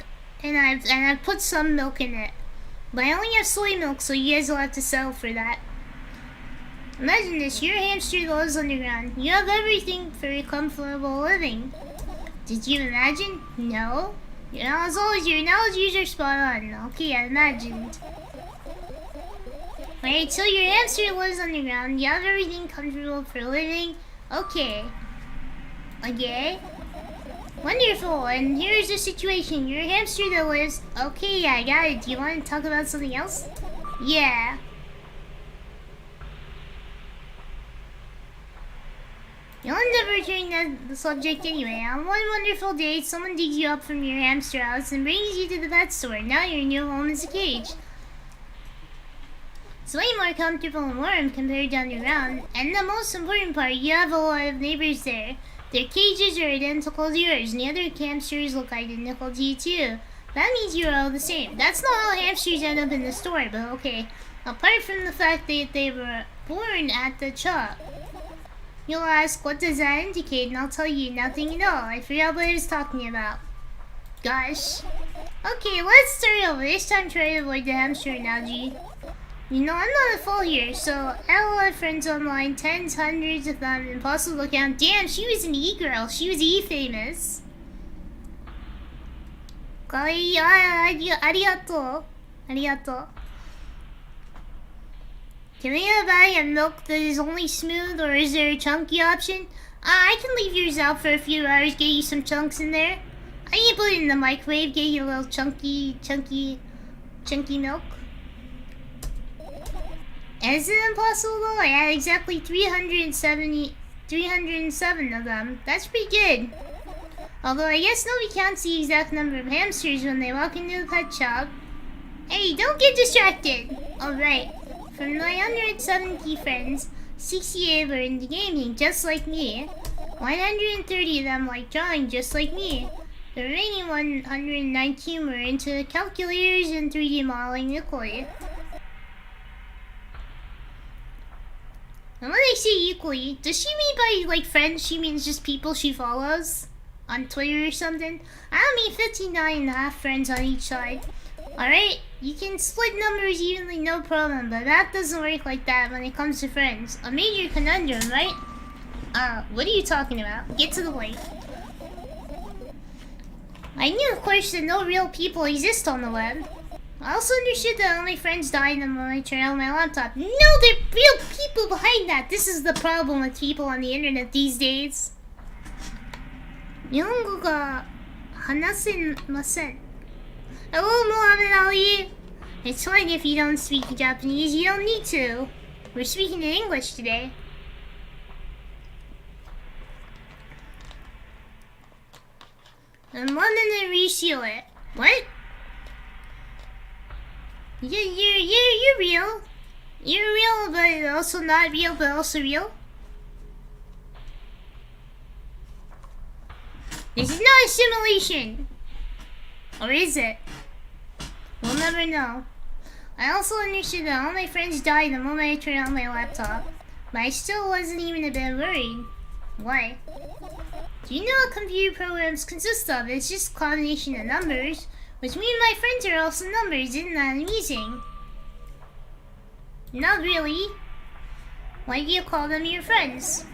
S1: and I've put some milk in it. But I only have soy milk, so you guys will have to settle for that. Imagine this, your hamster lives underground. You have everything for a comfortable living. Did you imagine? No. You know, as always, your analogies are spot on. Okay, I imagined. Alright, so your hamster lives underground. You have everything comfortable for living. Okay. Wonderful, and here's the situation. Your hamster that lives... Okay, I got it. Do you want to talk about something else? Yeah. You'll end up returning the subject anyway. On one wonderful day, someone digs you up from your hamster house and brings you to the pet store. Now your new home is a cage. It's way more comfortable and warm compared to underground. And the most important part, you have a lot of neighbors there. Their cages are identical to yours, and the other hamsters look identical to you too. That means you're all the same. That's not how hamsters end up in the store, but okay. Apart from the fact that they were born at the shop. You'll ask, what does that indicate? And I'll tell you, nothing at all. I forgot what I was talking about. Gosh. Okay, let's start over. This time try to avoid the hamster analogy. You know, I'm not a fool here, so I have a lot of friends online, tens, hundreds of them, impossible to count. Damn, she was an e-girl. She was e-famous. Arigato. Can I buy a milk that is only smooth, or is there a chunky option? I can leave yours out for a few hours, get you some chunks in there. I can put it in the microwave, get you a little chunky milk. Is it impossible though? I had exactly 307 of them. That's pretty good. Although I guess nobody counts the exact number of hamsters when they walk into the pet shop. Hey, don't get distracted! Alright. From my 170 friends, 68 were into gaming just like me. 130 of them like drawing just like me. The remaining 119 were into calculators and 3D modeling equally. And when I say equally, does she mean by like friends, she means just people she follows on Twitter or something? I mean 59 and a half friends on each side. Alright, you can split numbers evenly, no problem, but that doesn't work like that when it comes to friends. A major conundrum, right? What are you talking about? Get to the point. I knew, of course, that no real people exist on the web. I also understood that all my friends died the moment I turned on my laptop. No, there are real people behind that! This is the problem with people on the internet these days. 日本語が話せません. Hello, Muhammad Ali! It's fine if you don't speak Japanese, you don't need to. We're speaking in English today. I'm wanting to reseal it. What? You're real. You're real, but also not real, but also real. This is not a simulation. Or is it? We'll never know. I also understood that all my friends died the moment I turned on my laptop. But I still wasn't even a bit worried. Why? Do you know what computer programs consist of? It's just a combination of numbers. Which means my friends are also numbers, isn't that amusing? Not really. Why do you call them your friends?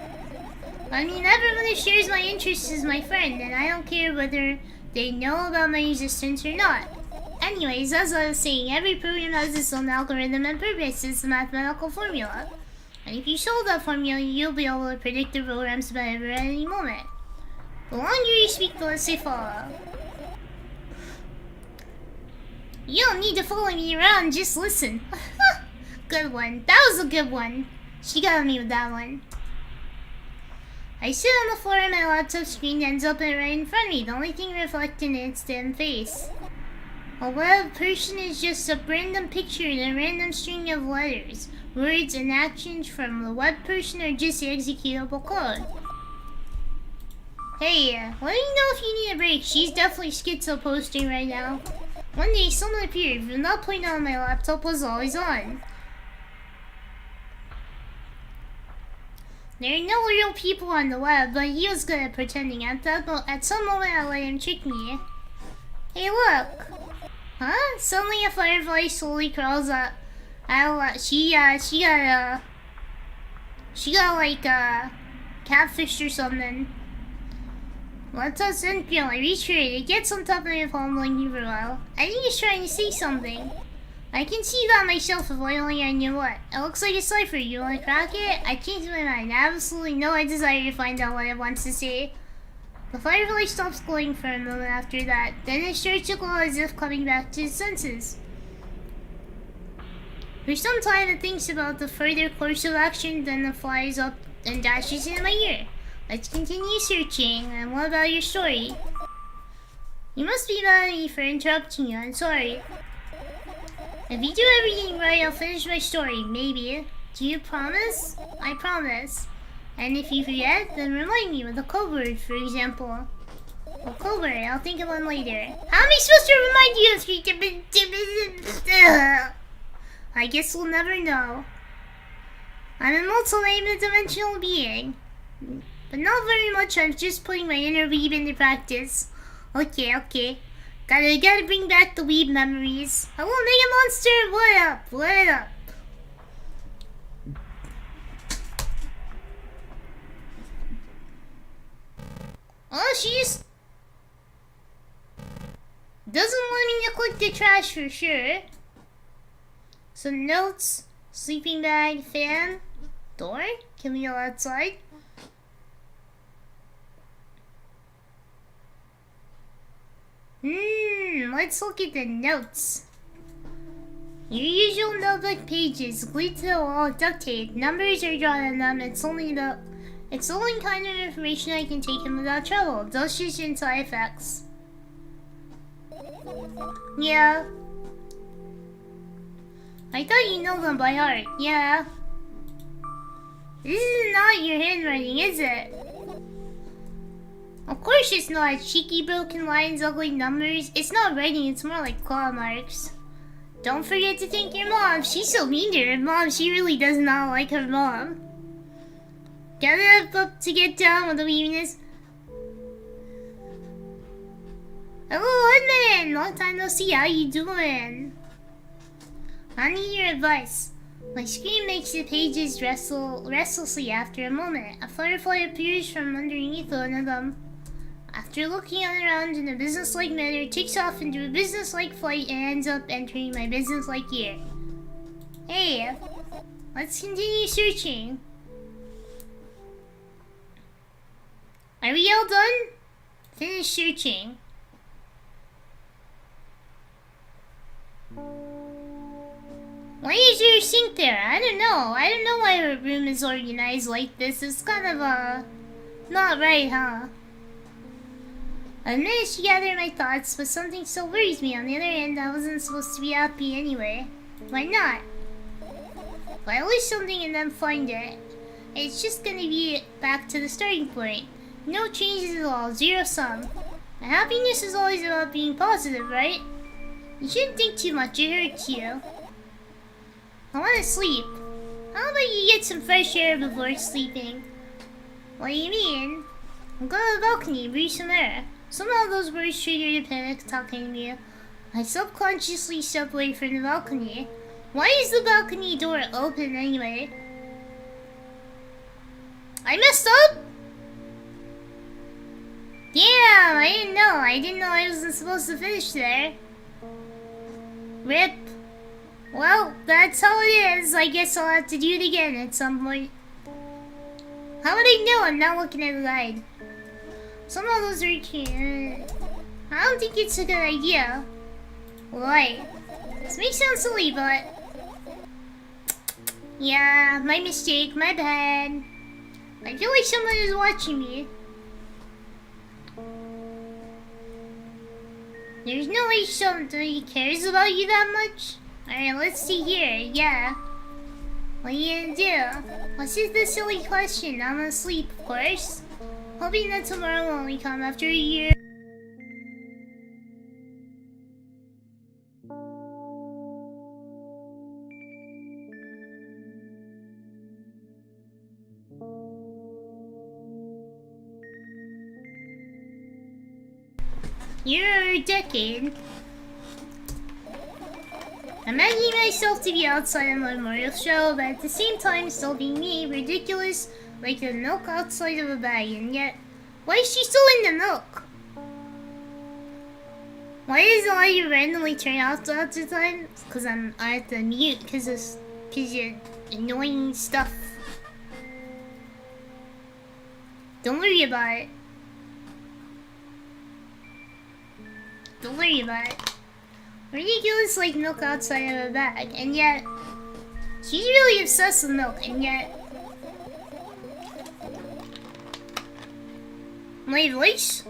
S1: I mean, everyone who shares my interests is my friend, and I don't care whether they know about my existence or not. Anyways, as I was saying, every program has its own algorithm and purpose. It's a mathematical formula. And if you solve that formula, you'll be able to predict the program's behavior at any moment. The longer you speak, the less they follow. You don't need to follow me around, just listen. Good one. That was a good one. She got me with that one. I sit on the floor and my laptop screen ends up right in front of me. The only thing reflecting is its damn face. A web person is just a random picture in a random string of letters. Words and actions from the web person are just executable code. Hey, let me know if you need a break. She's definitely schizo posting right now. One day someone appeared, but not pointing on my laptop was always on. There are no real people on the web, but he was good at pretending. At some moment I let him trick me. Hey look! Huh? Suddenly a firefly slowly crawls up. She got like catfish or something. Let's us in feel. I reach for it. It gets on top of my palm blinking for a while. I think he's trying to say something. I can see that myself if only I knew what. It looks like a cipher. You want to crack it? I changed my mind. I have absolutely no desire to find out what it wants to say. The firefly stops glowing for a moment after that. Then it starts to glow as if coming back to its senses. For some time it thinks about the further course of action, then it flies up and dashes into my ear. Let's continue searching. And what about your story? You must be mad at me for interrupting you. I'm sorry. If you do everything right, I'll finish my story. Maybe. Do you promise? I promise. And if you forget, then remind me with a code word, for example. A code word, I'll think of one later. How am I supposed to remind you? I guess we'll never know. I'm a multi-dimensional being. But not very much, I'm just putting my inner weeb into practice. Okay. Gotta bring back the weeb memories. Hello, Mega Monster! What up? Oh, she just doesn't want me to click the trash for sure. Some notes, sleeping bag, fan, door. Can we go outside? Let's look at the notes. Your usual notebook pages, glued to the wall, duct tape. Numbers are drawn on them. It's the only kind of information I can take in without trouble. Dosage and side effects. Yeah. I thought you know them by heart. Yeah. This is not your handwriting, is it? Of course it's not. Cheeky broken lines, ugly numbers. It's not writing, it's more like claw marks. Don't forget to thank your mom. She's so mean to her mom. She really does not like her mom. Get up to get down with the weakness. Hello, Edmund! Long time no see. How you doing? I need your advice. My screen makes the pages restlessly after a moment. A firefly appears from underneath one of them. After looking around in a businesslike manner, it takes off into a businesslike flight and ends up entering my businesslike ear. Hey, let's continue searching. Are we all done? Finish searching. Why is there a sink there? I don't know. I don't know why her room is organized like this. It's kind of, not right, huh? I managed to gather my thoughts, but something still worries me. On the other hand, I wasn't supposed to be happy anyway. Why not? If I lose something and then find it, it's just gonna be back to the starting point. No changes at all, zero sum. And happiness is always about being positive, right? You shouldn't think too much, it hurts you. I want to sleep. How about you get some fresh air before sleeping? What do you mean? I'll go to the balcony and breathe some air. Somehow those words triggered a panic talking to me. I subconsciously stepped away from the balcony. Why is the balcony door open anyway? I messed up? Damn, I didn't know. I didn't know I wasn't supposed to finish there. RIP. Well, that's how it is. I guess I'll have to do it again at some point. How would I know? I'm not looking at the guide. Some of those are I don't think it's a good idea. Why? This may sound silly, but... yeah, my mistake, my bad. I feel like someone is watching me. There's no way somebody cares about you that much. Alright, let's see here. Yeah. What are you gonna do? What's the silly question? I'm asleep, of course. Hoping that tomorrow will only come after a year. You're a decade. Imagining myself to be outside a memorial show, but at the same time still being me, ridiculous, like the milk outside of a bag, and yet, why is she still in the milk? Why is the light randomly turn off lots of times? Because I have to mute because of annoying stuff. Don't worry about it. Don't worry about it. Ridiculous like milk outside of a bag, and yet she's really obsessed with milk, and yet my voice?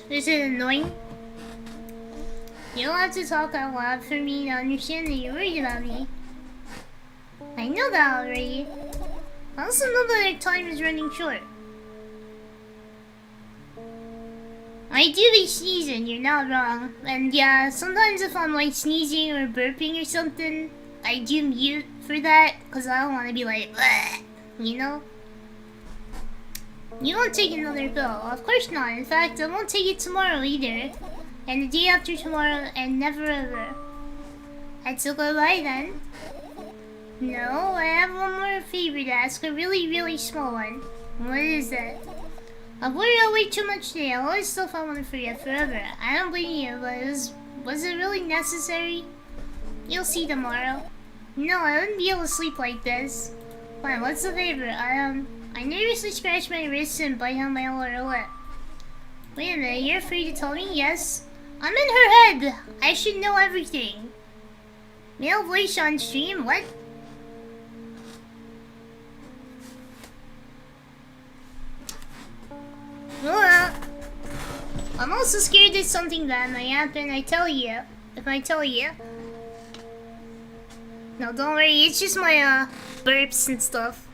S1: Is it annoying? You don't have to talk out loud for me to understand that you're worried about me. I know that already. I also know that our time is running short. I do be sneezing, you're not wrong. And yeah, sometimes if I'm like sneezing or burping or something, I do mute for that, because I don't want to be like, bleh, you know? You won't take another pill. Of course not. In fact, I won't take it tomorrow either. And the day after tomorrow, and never ever. That's a goodbye then. No, I have one more favor to ask. A really, really small one. What is that? I've worried out way too much today. All this stuff I want to forget forever. I don't blame you, but was it really necessary? You'll see tomorrow. No, I wouldn't be able to sleep like this. Fine, what's the favor? I nervously scratch my wrist and bite on my lower lip. Wait a minute, you're free to tell me? Yes. I'm in her head. I should know everything. Male voice on stream? What? Well, I'm also scared that something bad might happen. If I tell you. No, don't worry. It's just my burps and stuff.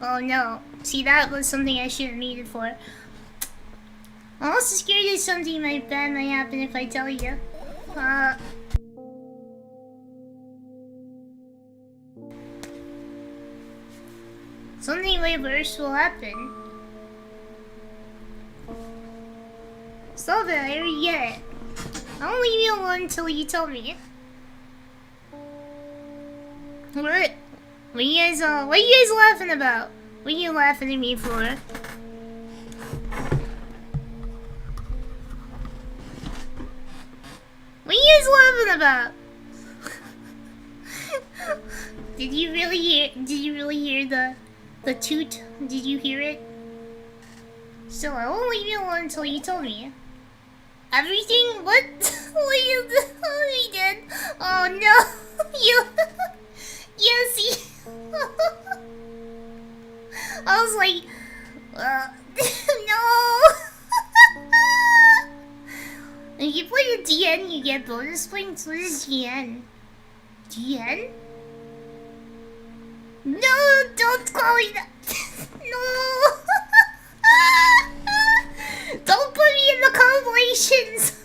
S1: Oh no. See, that was something I shouldn't need it for. I'm also scared that something bad might happen if I tell you. Something way worse will happen. Stop it, I already get it. I'll leave you alone until you tell me. What? What are you guys laughing about? What are you laughing at me for? What are you guys laughing about? Did you really hear the toot? Did you hear it? So I won't leave you alone until you tell me. Everything? What? What you did? Oh no! You see? I was like, no! If you play a DN, you get bonus points. What is DN? DN? No, don't call me that. No! Don't put me in the compilations!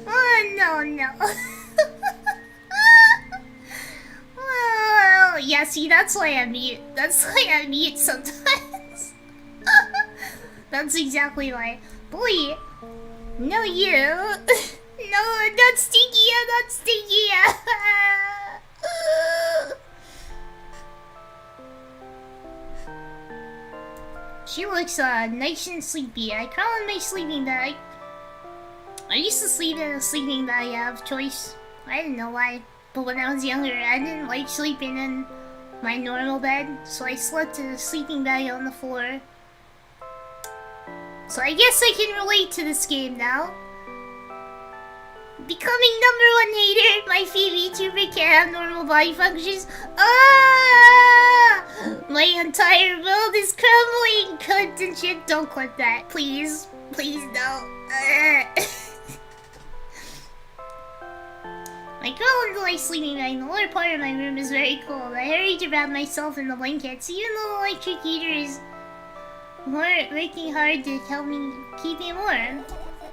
S1: Oh, no. Oh, yeah, see, that's why I mute. That's why I mute sometimes. That's exactly why. Boy, no, you. No, not Stinky, not Stinky. She looks nice and sleepy. I crawl in my sleeping bag. I used to sleep in a sleeping bag out of choice. I didn't know why. But when I was younger, I didn't like sleeping in my normal bed. So I slept in a sleeping bag on the floor. So I guess I can relate to this game now. Becoming #1 hater. My VTuber can't have normal body functions. Ah! My entire world is crumbling. Cut and shit. Don't clip that. Please. Please don't. My girl likes sleeping bag. The lower part of my room is very cold. I hurry to wrap myself in the blankets, even though the electric heater is working hard to help me keep me warm.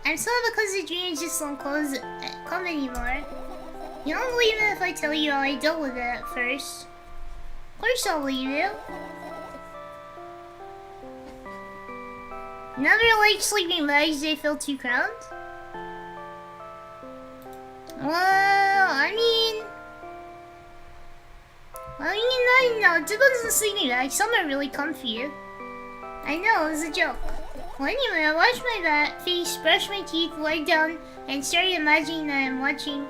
S1: I'm sad because the dreams just don't come anymore. You don't believe it if I tell you how I dealt with it at first. Of course I'll believe you. Never liked sleeping bags, they feel too cramped. Well, I mean, it depends on the sleeping bag. Some are really comfy. I know, it was a joke. Well, anyway, I washed my face, brushed my teeth, laid down, and started imagining that I'm watching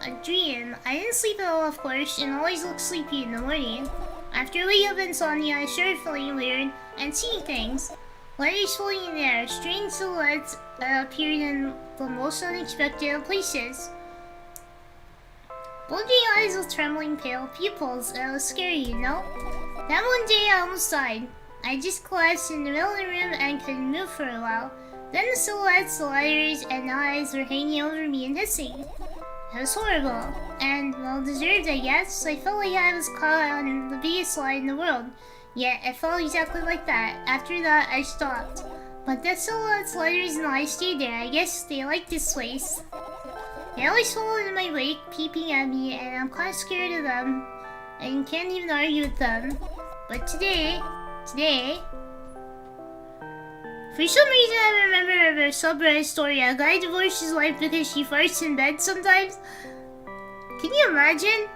S1: a dream. I didn't sleep at all, of course, and always look sleepy in the morning. After waking up insomnia, I started feeling weird and seeing things. Letters floating in the air, strange silhouettes appeared in the most unexpected of places. Bulging eyes with trembling pale pupils. It was scary, you know? That one day I almost died. I just collapsed in the middle of the room and couldn't move for a while. Then the silhouettes, the letters, and the eyes were hanging over me and hissing. It was horrible. And, well deserved, I guess. I felt like I was caught on the biggest lie in the world. Yet, it felt exactly like that. After that, I stopped. But the silhouettes, letters, and eyes stayed there. I guess they liked this place. They always follow in my wake, peeping at me, and I'm kind of scared of them, and can't even argue with them. But today, for some reason I remember of a subreddit story. A guy divorced his wife because she farts in bed sometimes. Can you imagine?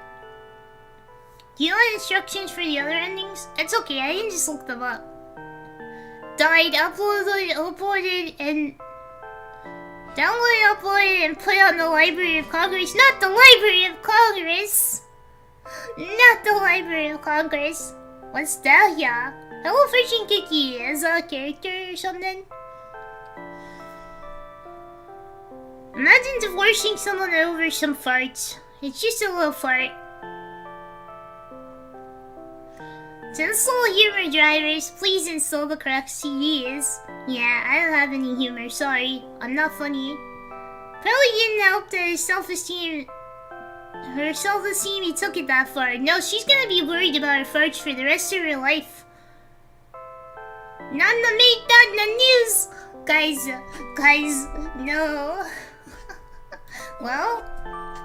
S1: Do you want instructions for the other endings? It's okay, I can just look them up. Died, uploaded, and downloaded, uploaded, and put on the Library of Congress. Not the Library of Congress! Not the Library of Congress. What's that, yeah? Hello, Fishing Kiki. Is that a character or something? Imagine divorcing someone over some farts. It's just a little fart. To install humor drivers, please install the correct CDs. Yeah, I don't have any humor, sorry. I'm not funny. Probably didn't help that her self-esteem, he took it that far. No, she's gonna be worried about her farts for the rest of her life. Not in the news! Guys, no. Well,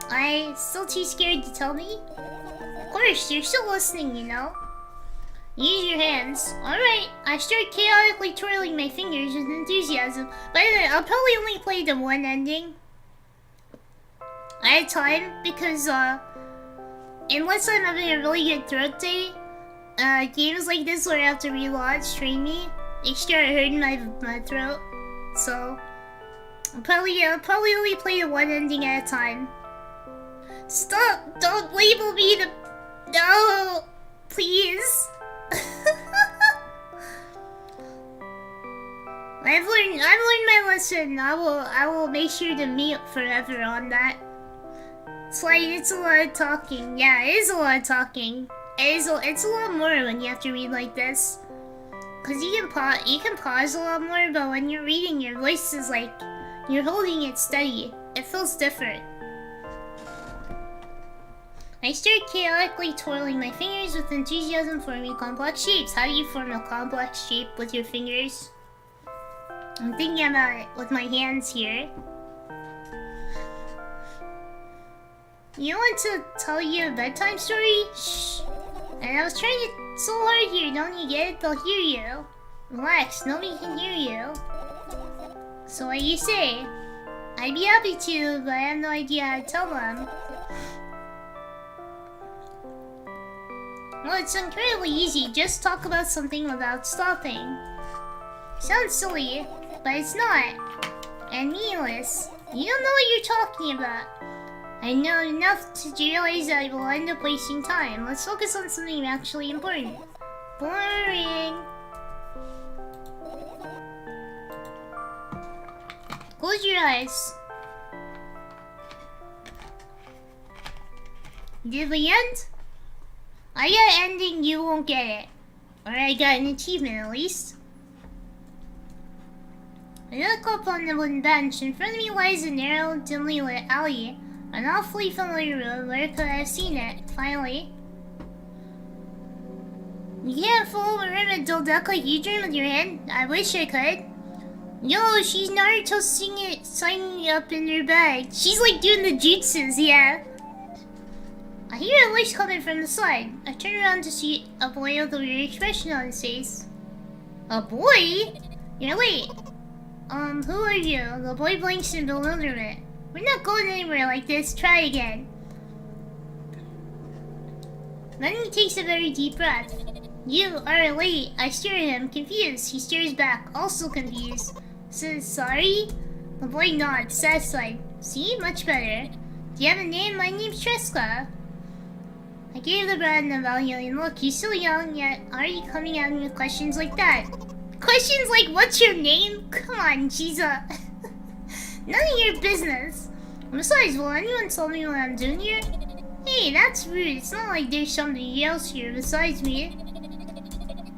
S1: I'm still too scared to tell me. Of course, you're still listening, you know. Use your hands. Alright, I start chaotically twirling my fingers with enthusiasm. By the way, I'll probably only play the one ending at a time, because unless I'm having a really good throat day, games like this where I have to relaunch train me, they start hurting my throat. So I'll probably only play the one ending at a time. Stop! Don't label me the... No! Please! I've learned my lesson. I will make sure to mute forever on that. It's like, it's a lot of talking. Yeah, it is a lot of talking. It's a lot more when you have to read like this. Cause you can pause a lot more, but when you're reading, your voice is like, you're holding it steady. It feels different. I start chaotically twirling my fingers with enthusiasm, forming complex shapes. How do you form a complex shape with your fingers? I'm thinking about it with my hands here. You want to tell you a bedtime story? Shh. And I was trying so hard here, don't you get it? They'll hear you. Relax, nobody can hear you. So what do you say? I'd be happy to, but I have no idea how to tell them. Well, it's incredibly easy. Just talk about something without stopping. Sounds silly, but it's not. And meaningless. You don't know what you're talking about. I know enough to realize that I will end up wasting time. Let's focus on something actually important. Boring. Close your eyes. Did we end? I got ending, you won't get it. Or I got an achievement at least. I look up on the wooden bench. In front of me lies a narrow, dimly lit alley. An awfully familiar road. Where could I have seen it? Finally. You can't fool a room and dull duck like you dream with your head. I wish I could. Yo, she's Naruto signing up in her bag. She's like doing the jutsus, yeah. I hear a voice coming from the side. I turn around to see a boy with a weird expression on his face. A boy? You're late. Who are you? The boy blinks in bewilderment. We're not going anywhere like this. Try again. Then he takes a very deep breath. You are late. I stare at him, confused. He stares back, also confused. Says, sorry? The boy nods, satisfied. See? Much better. Do you have a name? My name's Treska. I gave the brat an evaluating look. You're so young, yet already coming at me with questions like that. Questions like, what's your name? Come on, Jiza. None of your business. Besides, will anyone tell me what I'm doing here? Hey, that's rude. It's not like there's somebody else here besides me.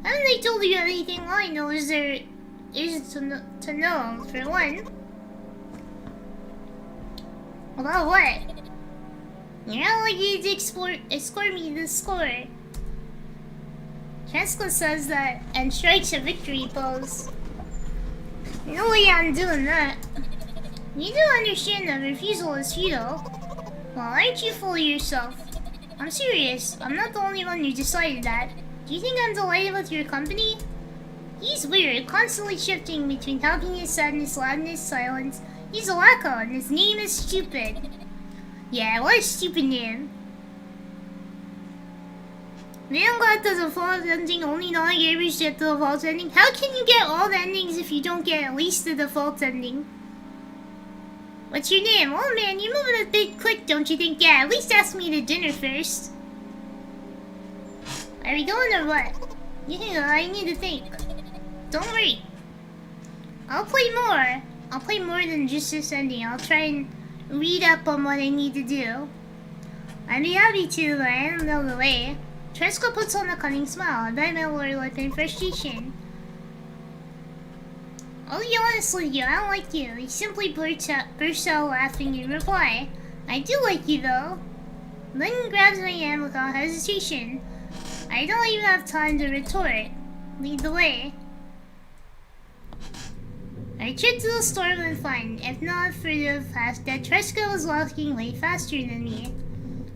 S1: Haven't they told you anything? All I know is there is to know, for one. About what? You're not likely to escort me to the score. Treska says that and strikes a victory pose. No way I'm doing that. You do understand that refusal is futile. Well, aren't you full of yourself? I'm serious. I'm not the only one who decided that. Do you think I'm delighted with your company? He's weird, constantly shifting between happiness, sadness, loudness, silence. He's a wacko, and his name is Stupid. Yeah, what a stupid name. Man got the default ending, only non-gamers get the default ending. How can you get all the endings if you don't get at least the default ending? What's your name? Oh man, you're moving a bit quick, don't you think? Yeah, at least ask me to dinner first. Are we going or what? Yeah, I need to think. Don't worry. I'll play more. I'll play more than just this ending. I'll try and read up on what I need to do. I'd be happy to, but I don't know the way. Treska puts on a cunning smile. I bite my lower lip in frustration. I'll be honest with you, I don't like you. He simply bursts out laughing in reply. I do like you though. Then grabs my hand without hesitation. I don't even have time to retort. Lead the way. I tripped to the store and find, if not for the fact that Treska was walking way faster than me.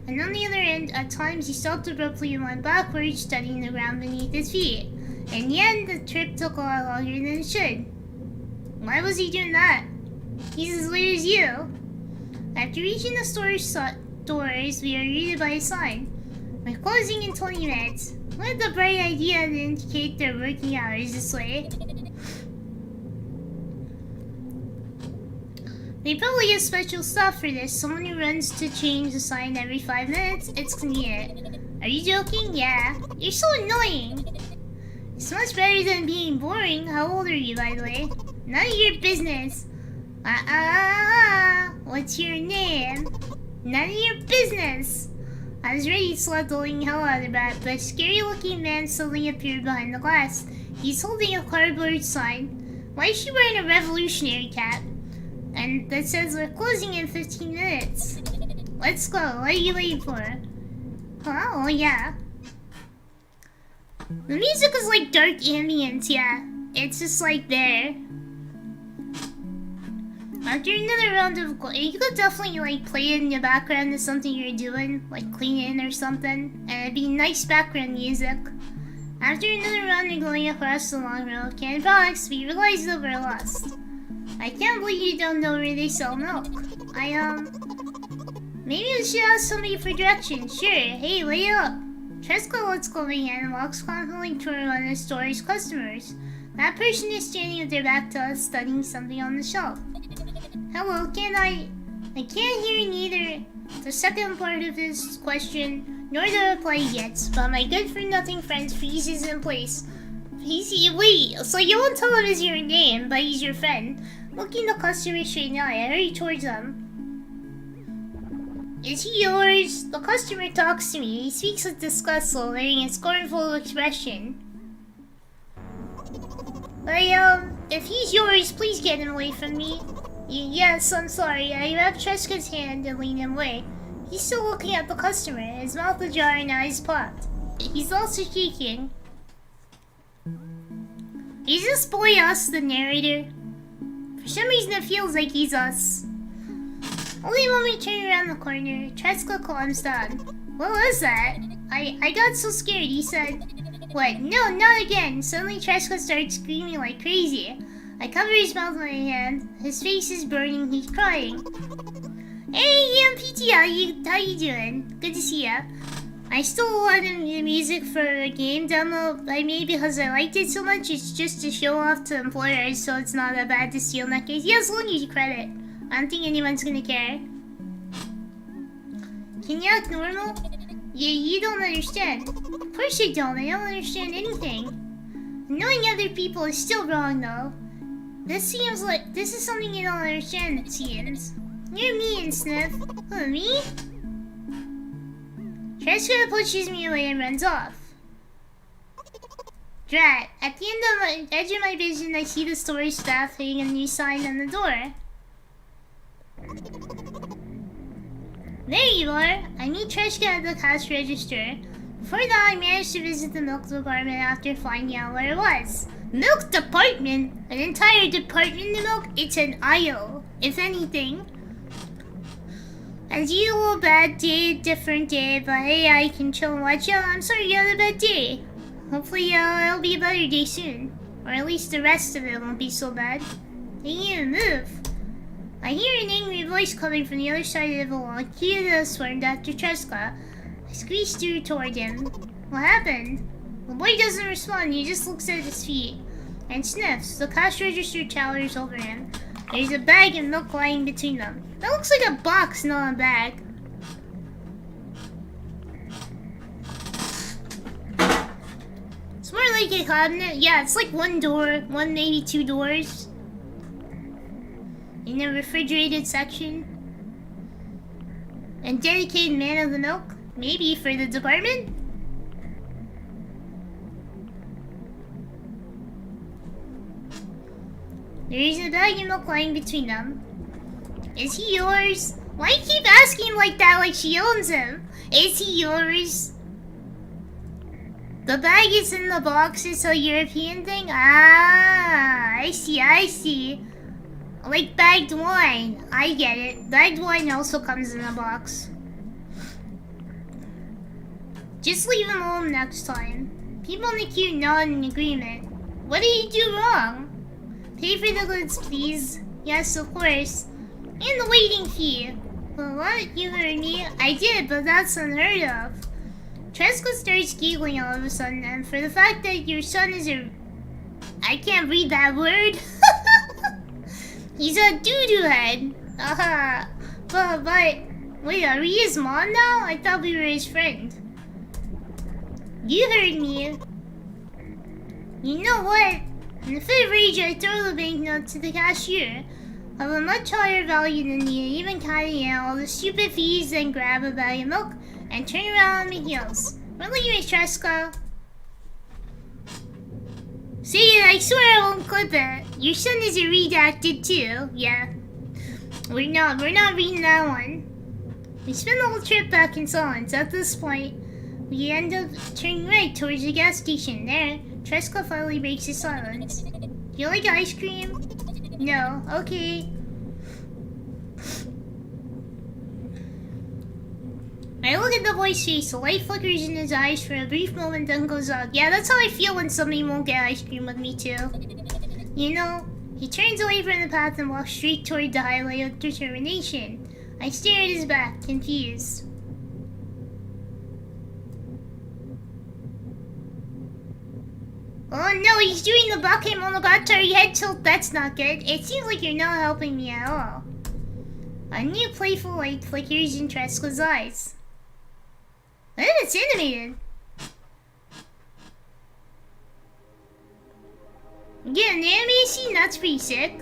S1: And on the other end, at times he stopped abruptly and went backwards, studying the ground beneath his feet. In the end, the trip took a lot longer than it should. Why was he doing that? He's as weird as you. After reaching the store's doors, we are greeted by a sign. We're closing in 20 minutes. What a bright idea to indicate their working hours this way. They probably have special staff for this. Someone who runs to change the sign every 5 minutes. It's convenient. Are you joking? Yeah. You're so annoying. It's much better than being boring. How old are you, by the way? None of your business. What's your name? None of your business. I was ready to slap the living hell out of the bat, but a scary-looking man suddenly appeared behind the glass. He's holding a cardboard sign. Why is she wearing a revolutionary cap? And that says we're closing in 15 minutes. Let's go. What are you waiting for? Huh? Oh, yeah. The music is like dark ambient, yeah. It's just like there. After another round of you could definitely like play it in the background of something you're doing, like cleaning or something, and it'd be nice background music. After another round of going across the long row of canned products, we realized that we're lost. I can't believe you don't know where they sell milk. Maybe we should ask somebody for directions. Sure, hey, lay up. Treska lets go of my hand and walks confidently toward one of the store's customers. That person is standing with their back to us, studying something on the shelf. Hello, I can't hear neither the second part of his question, nor the reply he gets, but my good-for-nothing friend freezes in place. Wait, so you won't tell him it's your name, but he's your friend. Looking the customer straight now, I hurry towards him. Is he yours? The customer talks to me. He speaks with disgust, wearing a scornful expression. If he's yours, please get him away from me. Yes, I'm sorry. I grab Treska's hand and lean him away. He's still looking at the customer, his mouth ajar and eyes popped. He's also shaking. Is this boy us, the narrator? For some reason it feels like he's us. Only when we turn around the corner, Treska calms down. What was that? I got so scared, he said. What? No, not again. Suddenly Treska starts screaming like crazy. I cover his mouth with my hand. His face is burning, he's crying. Hey, PT, how you doing? Good to see ya. I stole a lot of the music for a game demo I made because I liked it so much. It's just to show off to employers, so it's not that bad to steal in that case. Yeah, as long as you credit. I don't think anyone's gonna care. Can you act normal? Yeah, you don't understand. Of course I don't understand anything. Knowing other people is still wrong though. This is something you don't understand, it seems. You're mean, Sniff. Who, me? Treska pushes me away and runs off. Drat. At the edge of my vision, I see the store staff hanging a new sign on the door. There you are! I meet Treska at the cash register. Before that, I managed to visit the milk department after finding out where it was. Milk department? An entire department of milk? It's an aisle, if anything. As usual, bad day, different day, but hey, I can chill and watch out. I'm sorry you had a bad day. Hopefully, it'll be a better day soon. Or at least the rest of it won't be so bad. Hey, you move. I hear an angry voice coming from the other side of the wall. Kira swarmed after Treska. I squeeze through toward him. What happened? The boy doesn't respond, he just looks at his feet and sniffs. The cash register towers over him. There's a bag and milk lying between them. That looks like a box, not a bag. It's more like a cabinet. Yeah, it's like one door, maybe two doors. In the refrigerated section. And dedicated man of the milk? Maybe for the department? There is a bag of milk lying between them. Is he yours? Why do you keep asking him like that, like she owns him? Is he yours? The bag is in the box, it's a European thing? Ah, I see. Like bagged wine. I get it. Bagged wine also comes in a box. Just leave him alone next time. People in the queue nod in agreement. What did he do wrong? Pay for the goods, please. Yes, of course. And the waiting fee. Well, what? You heard me? I did, but that's unheard of. Treska starts giggling all of a sudden, and for the fact that your son is a... I can't read that word. He's a doo-doo head. But, wait, are we his mom now? I thought we were his friend. You heard me. You know what? In a fit of rage, I throw the banknote to the cashier. Of a much higher value than me, even counting out all the stupid fees, then grab a bag of milk and turn around on my heels. Really, Miss Treska? See, I swear I won't clip it. Your son is a redacted too. Yeah. We're not reading that one. We spend the whole trip back in silence. At this point, we end up turning right towards the gas station. There, Treska finally breaks his silence. Do you like ice cream? No. Okay. I look at the boy's face. The light flickers in his eyes for a brief moment, then goes out. Yeah, that's how I feel when somebody won't get ice cream with me too. You know, he turns away from the path and walks straight toward the highway of determination. I stare at his back, confused. Oh no, he's doing the Bake Monogatari head tilt. That's not good. It seems like you're not helping me at all. A new playful light flickers in Treska's eyes. Oh, it's animated. Yeah, an anime scene? That's pretty sick.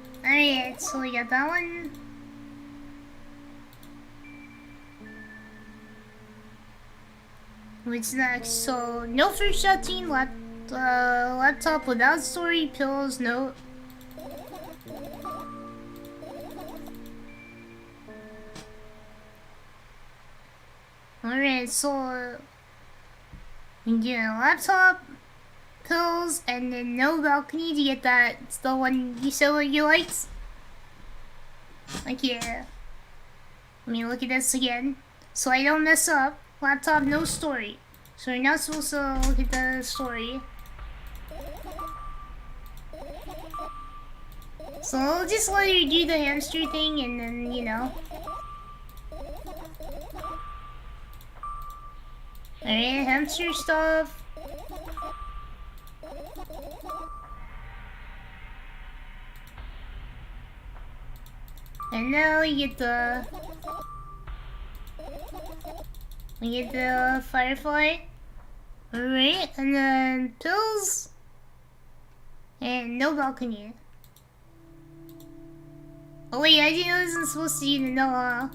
S1: Alright, so we got that one. What's next? So, no first shot team, laptop without story, pills, no. Alright, so we get a laptop, pills, and then no balcony to get that. It's the one you said what you liked. Like, yeah. Let me look at this again, so I don't mess up. Laptop, no story. So you're not supposed to look at the story. So I'll just let you do the hamster thing and then, you know. Alright, hamster stuff. And now we get the firefly. Alright, and then pills. And no balcony. Oh wait, I didn't know I wasn't supposed to do the Noah.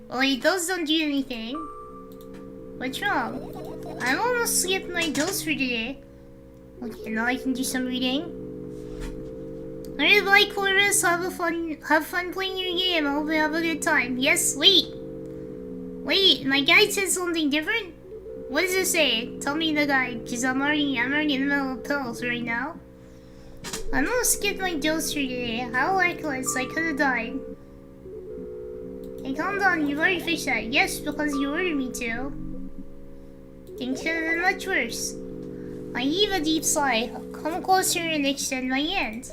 S1: Oh wait, those don't do anything. What's wrong? I'm almost skipped my dose for today. Okay, now I can do some reading. Alright, like Chorus, have fun playing your game. I hope you have a good time. Yes, wait, my guide said something different? What does it say? Tell me the guide, because I'm already in the middle of pills right now. I almost skipped my dose for today. How reckless, I could have died. Hey, calm down, you've already fixed that. Yes, because you ordered me to. Things could have been much worse. I heave a deep sigh, come closer and extend my hand.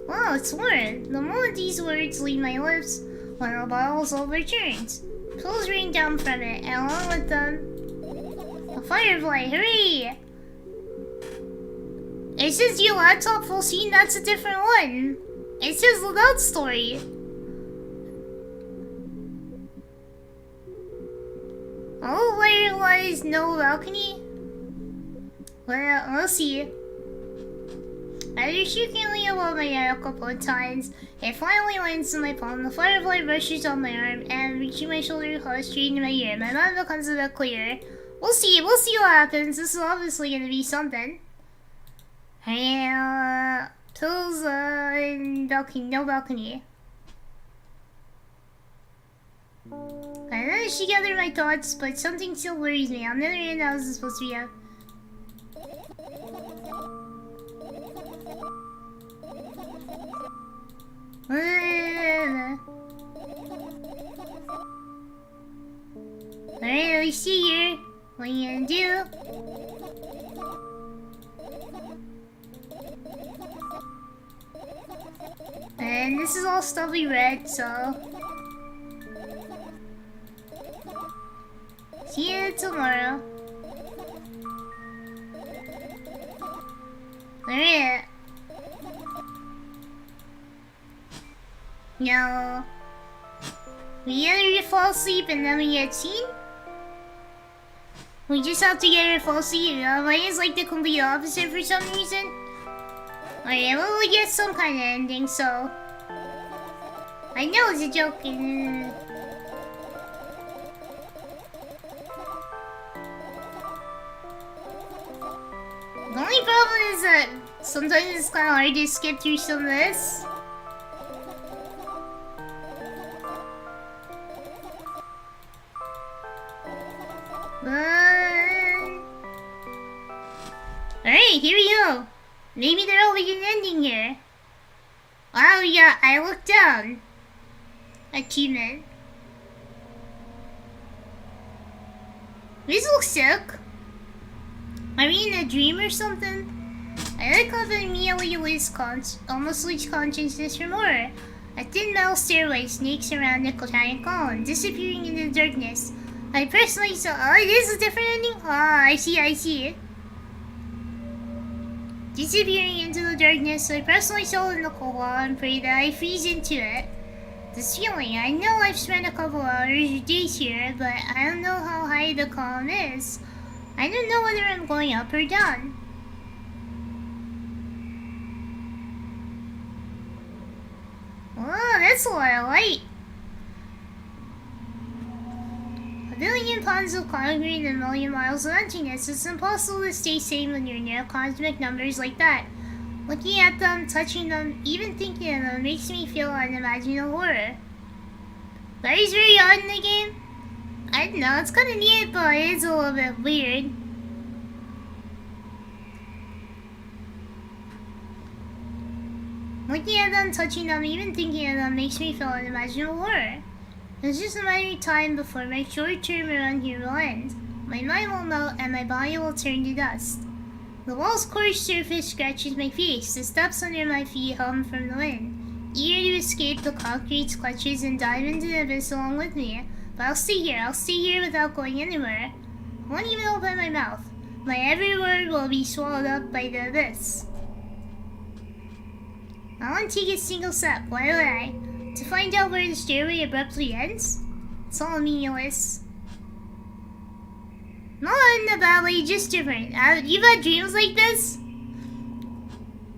S1: Wow, it's warm. The moment these words leave my lips, one of the bottles overturns. Pills rain down from it, and along with them, a firefly. Hooray! It says your laptop full scene, that's a different one. It says without story. Oh, where was no balcony? Well, we'll see. After shaking above my head a couple of times, it finally lands in my palm. The firefly brushes on my arm, and reaching my shoulder, close straight into my ear. My mind becomes a bit clearer. We'll see what happens. This is obviously gonna be something. Hey, pills, and balcony, no balcony. I managed to gather my thoughts, but something still worries me. On the other hand, I was supposed to be a... Alright, we see here. What are you gonna do? And this is all stuff we read, so... see you tomorrow. Alright. Now, we either fall asleep and then we get seen. We just have to get her to fall asleep. Mine is like the complete opposite for some reason. Alright, well, we get some kind of ending, so... I know it's a joke. The only problem is that sometimes it's kind of hard to skip through some of this. Alright, here we go. Maybe there'll be an ending here. Wow, yeah, I looked down. Achievement. This looks sick. Are we in a dream or something? I look up and immediately almost lose consciousness for more. A thin metal stairway snakes around nickel giant column, disappearing into the darkness. I personally saw. Oh, it is a different ending? Ah, I see. Disappearing into the darkness, I personally saw the nickel wall and pray that I freeze into it. This feeling, I know I've spent a couple hours or days here, but I don't know how high the column is. I don't know whether I'm going up or down. Oh, that's a lot of light. A billion pounds of concrete and a million miles of emptiness. It's impossible to stay sane when you're near cosmic numbers like that. Looking at them, touching them, even thinking of them makes me feel unimaginable horror. That is very odd in the game. I don't know, it's kind of neat, but it's a little bit weird. Looking at them, touching them, even thinking of them makes me feel unimaginable horror. It's just a matter of time before my short term around here will end. My mind will melt and my body will turn to dust. The wall's coarse surface scratches my face. The steps under my feet hum from the wind, eager to escape the concrete's clutches and dive into the abyss along with me. But I'll stay here without going anywhere. I won't even open my mouth. My every word will be swallowed up by the abyss. I won't take a single step. Why would I? To find out where the stairway abruptly ends? It's all meaningless. Not in a bad way, just different. You've had dreams like this?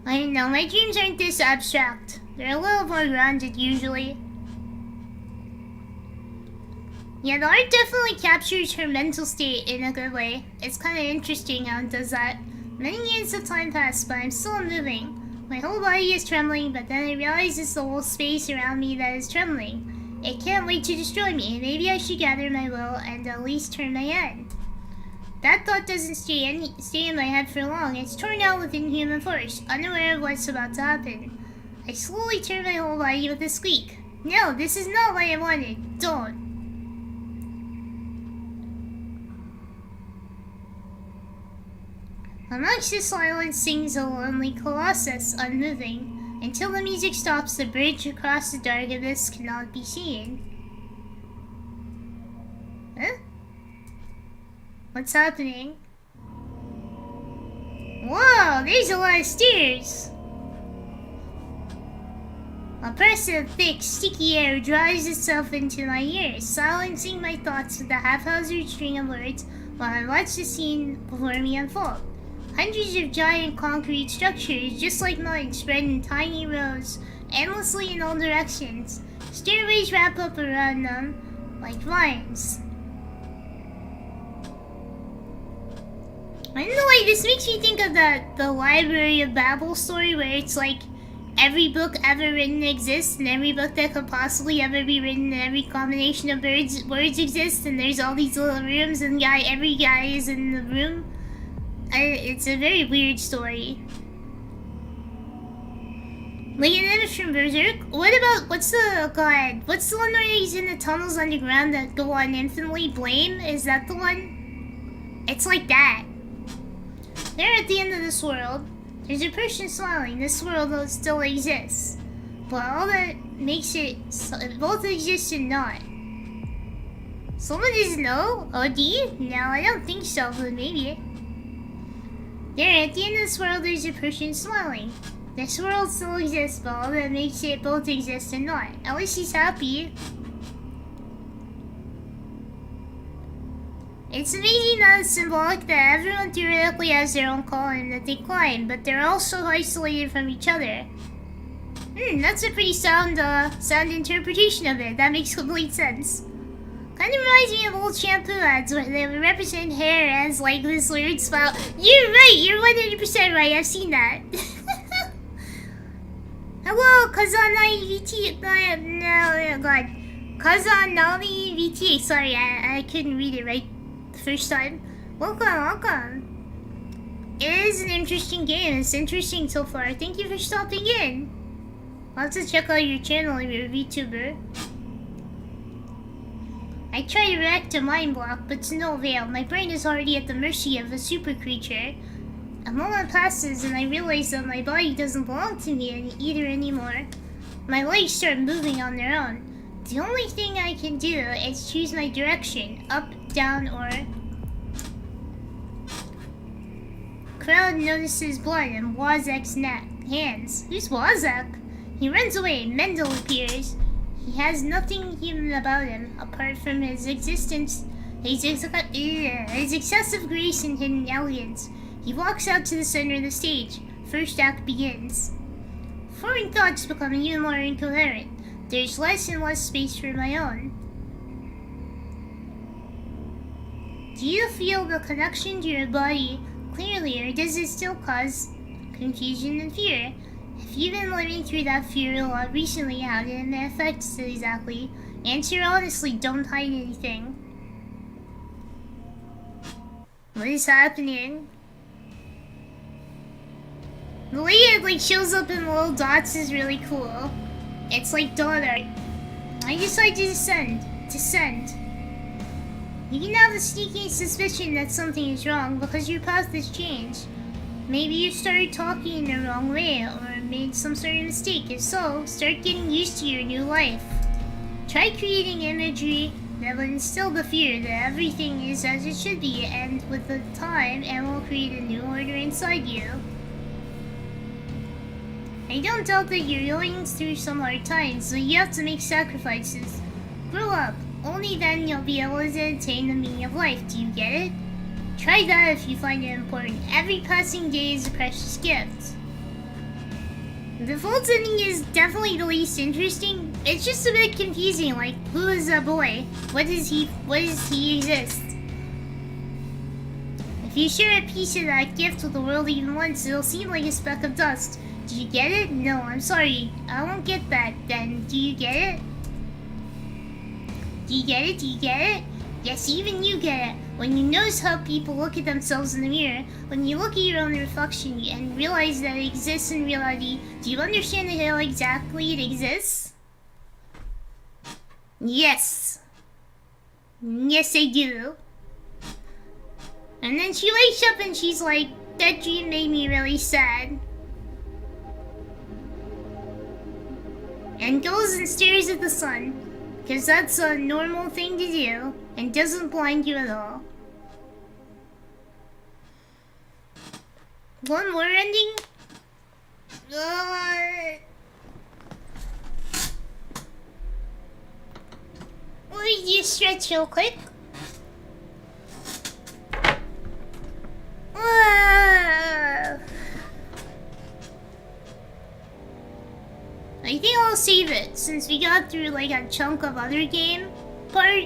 S1: I don't know, my dreams aren't this abstract. They're a little more grounded usually. Yeah, the art definitely captures her mental state in a good way. It's kind of interesting how it does that. Many years of time pass, but I'm still moving. My whole body is trembling, but then I realize it's the whole space around me that is trembling. It can't wait to destroy me. Maybe I should gather my will and at least turn my head. That thought doesn't stay in my head for long. It's torn out with inhuman force, unaware of what's about to happen. I slowly turn my whole body with a squeak. No, this is not what I wanted. Don't. Amongst the silence sings a lonely colossus, unmoving. Until the music stops, the bridge across the dark abyss cannot be seen. Huh? What's happening? Whoa, there's a lot of stairs! A burst of thick, sticky air drives itself into my ears, silencing my thoughts with a haphazard string of words while I watch the scene before me unfold. Hundreds of giant concrete structures, just like mine, spread in tiny rows, endlessly in all directions. Stairways wrap up around them like vines. I don't know why this makes me think of the Library of Babel story, where it's like every book ever written exists, and every book that could possibly ever be written, and every combination of words exists, and there's all these little rooms, and every guy is in the room. It's a very weird story. Like an image from Berserk. What's the one where he's in the tunnels underground that go on infinitely? Blame? Is that the one? It's like that. There at the end of this world, there's a person smiling. This world still exists. But all that makes it both exist and not. Someone doesn't know? Oh, do you? No, I don't think so, but maybe. There, at the end of this world, there's a person smiling. This world still exists, but all that makes it both exist and not. At least he's happy. It's amazing that it's symbolic that everyone theoretically has their own column that they climb, but they're all so isolated from each other. That's a pretty sound interpretation of it. That makes complete sense. Kind of reminds me of old shampoo ads where they would represent hair as like this weird spout. You're right, you're 100% right, I've seen that. Hello, Kazanai VT. No, God. Kazanami VT. Sorry, I couldn't read it right the first time. Welcome. It is an interesting game. It's interesting so far. Thank you for stopping in. I'll have to check out your channel if you're a VTuber. I try to react to mind block, but to no avail. My brain is already at the mercy of a super creature. A moment passes and I realize that my body doesn't belong to me either anymore. My legs start moving on their own. The only thing I can do is choose my direction, up, down, or... Crowd notices blood in Wazak's hands. Who's Wazak? He runs away. Mendel appears. He has nothing human about him, apart from his existence, his excessive grace and hidden elegance. He walks out to the center of the stage. First act begins. Foreign thoughts become even more incoherent. There's less and less space for my own. Do you feel the connection to your body clearly, or does it still cause confusion and fear? If you've been living through that fear a lot recently, how did it affect us exactly? Answer honestly, don't hide anything. What is happening? The way it like shows up in little dots is really cool. It's like dot art. I decide to descend. You can have a sneaking suspicion that something is wrong because your path has changed. Maybe you started talking in the wrong way or made some sort of mistake. If so, start getting used to your new life. Try creating imagery that will instill the fear that everything is as it should be, and with the time, it will create a new order inside you. I don't doubt that you're going through some hard times, so you have to make sacrifices. Grow up. Only then you'll be able to attain the meaning of life. Do you get it? Try that if you find it important. Every passing day is a precious gift. The default ending is definitely the least interesting. It's just a bit confusing, like, who is that boy? What does he exist? If you share a piece of that gift with the world even once, it'll seem like a speck of dust. Do you get it? No, I'm sorry. I won't get that then. Do you get it? Do you get it? Do you get it? Yes, even you get it. When you notice how people look at themselves in the mirror, when you look at your own reflection and realize that it exists in reality, do you understand how exactly it exists? Yes. Yes, I do. And then she wakes up and she's like, that dream made me really sad. And goes and stares at the sun. Because that's a normal thing to do, and doesn't blind you at all. One more ending? Let me just stretch real quick. I think I'll save it, since we got through like a chunk of other game part,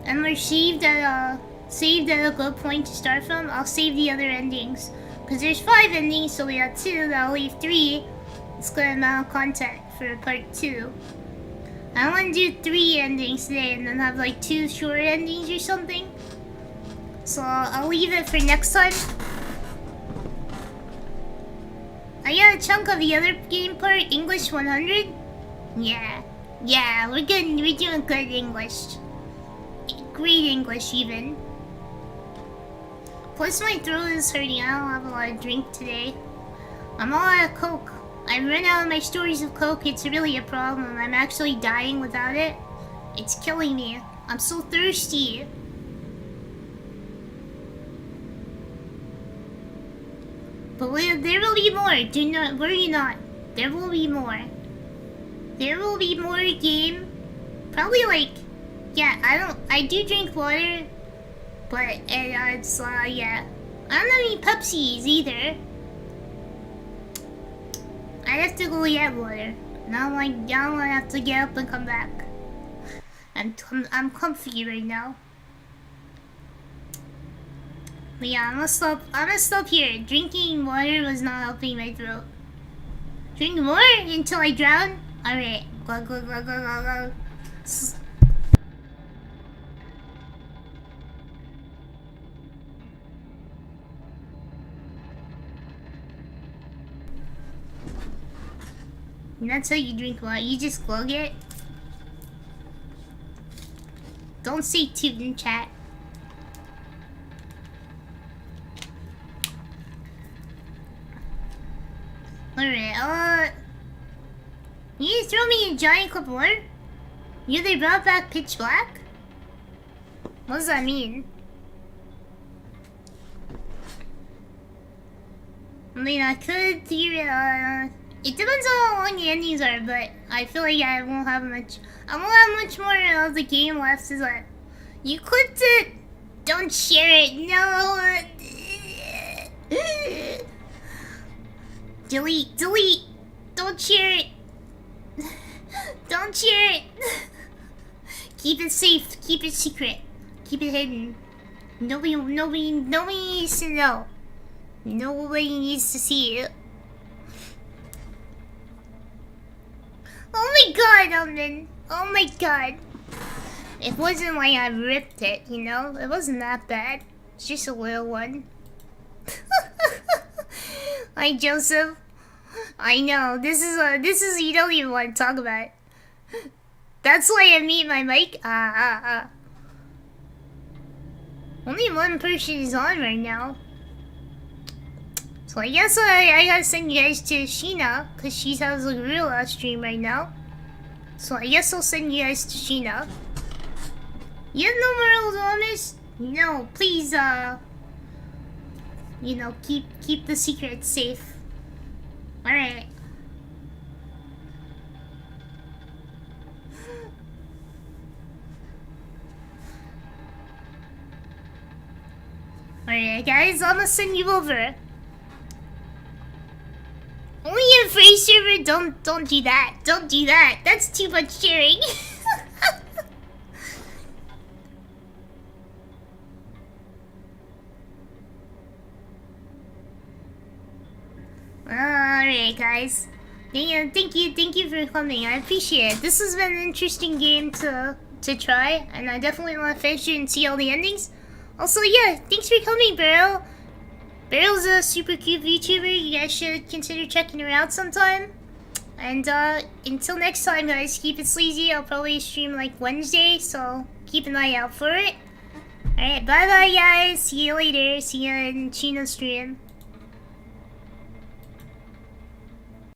S1: and we're saved at a good point to start from. I'll save the other endings, because there's 5 endings, so we got 2, that'll leave 3. It's good amount of content for part 2. I want to do 3 endings today, and then have like 2 short endings or something. So I'll leave it for next time. I got a chunk of the other game part, English 100. Yeah, we're doing good English. Great English even. Plus my throat is hurting, I don't have a lot of drink today. I'm all out of Coke. I've run out of my stories of Coke, it's really a problem. I'm actually dying without it. It's killing me. I'm so thirsty. But there will be more. Do not worry not. There will be more. There will be more game. Probably like, yeah. I do drink water, but it's yeah. I don't have any Pepsis either. I have to go get water. Now I don't have to get up and come back. I'm comfy right now. But yeah, I'm gonna stop here. Drinking water was not helping my throat. Drink more until I drown? Alright. Go. That's how you drink water. You just glug it. Don't say toot in chat. Alright, you throw me a giant cup of water? They brought back pitch black? What does that mean? I mean, I could theory, It depends on how long the endings are, but I feel like I won't have much. I won't have much more of the game left. Is that you clicked it? Don't share it. No. Delete. Don't share it. Don't share it. Keep it safe. Keep it secret. Keep it hidden. Nobody needs to know. Nobody needs to see it. Oh my god, Alvin. Oh my god. It wasn't like I ripped it, you know? It wasn't that bad. It's just a little one. Hi, Joseph. I know. This is you don't even want to talk about. That's why I mute my mic. Only one person is on right now. So I guess I gotta send you guys to Sheena, because she has a real stream right now. So I guess I'll send you guys to Sheena. You have no more old honest? No, please, you know, keep the secret safe. Alright. Alright guys, I'm gonna send you over. Only a free server, don't do that. Don't do that. That's too much sharing. Alright guys. Thank you for coming. I appreciate it. This has been an interesting game to try, and I definitely want to finish it and see all the endings. Also, yeah, thanks for coming, Beryl. Beryl's a super cute VTuber. You guys should consider checking her out sometime. And until next time, guys, keep it sleazy. I'll probably stream like Wednesday, so keep an eye out for it. Alright, bye bye guys. See you later. See you in Chino's stream.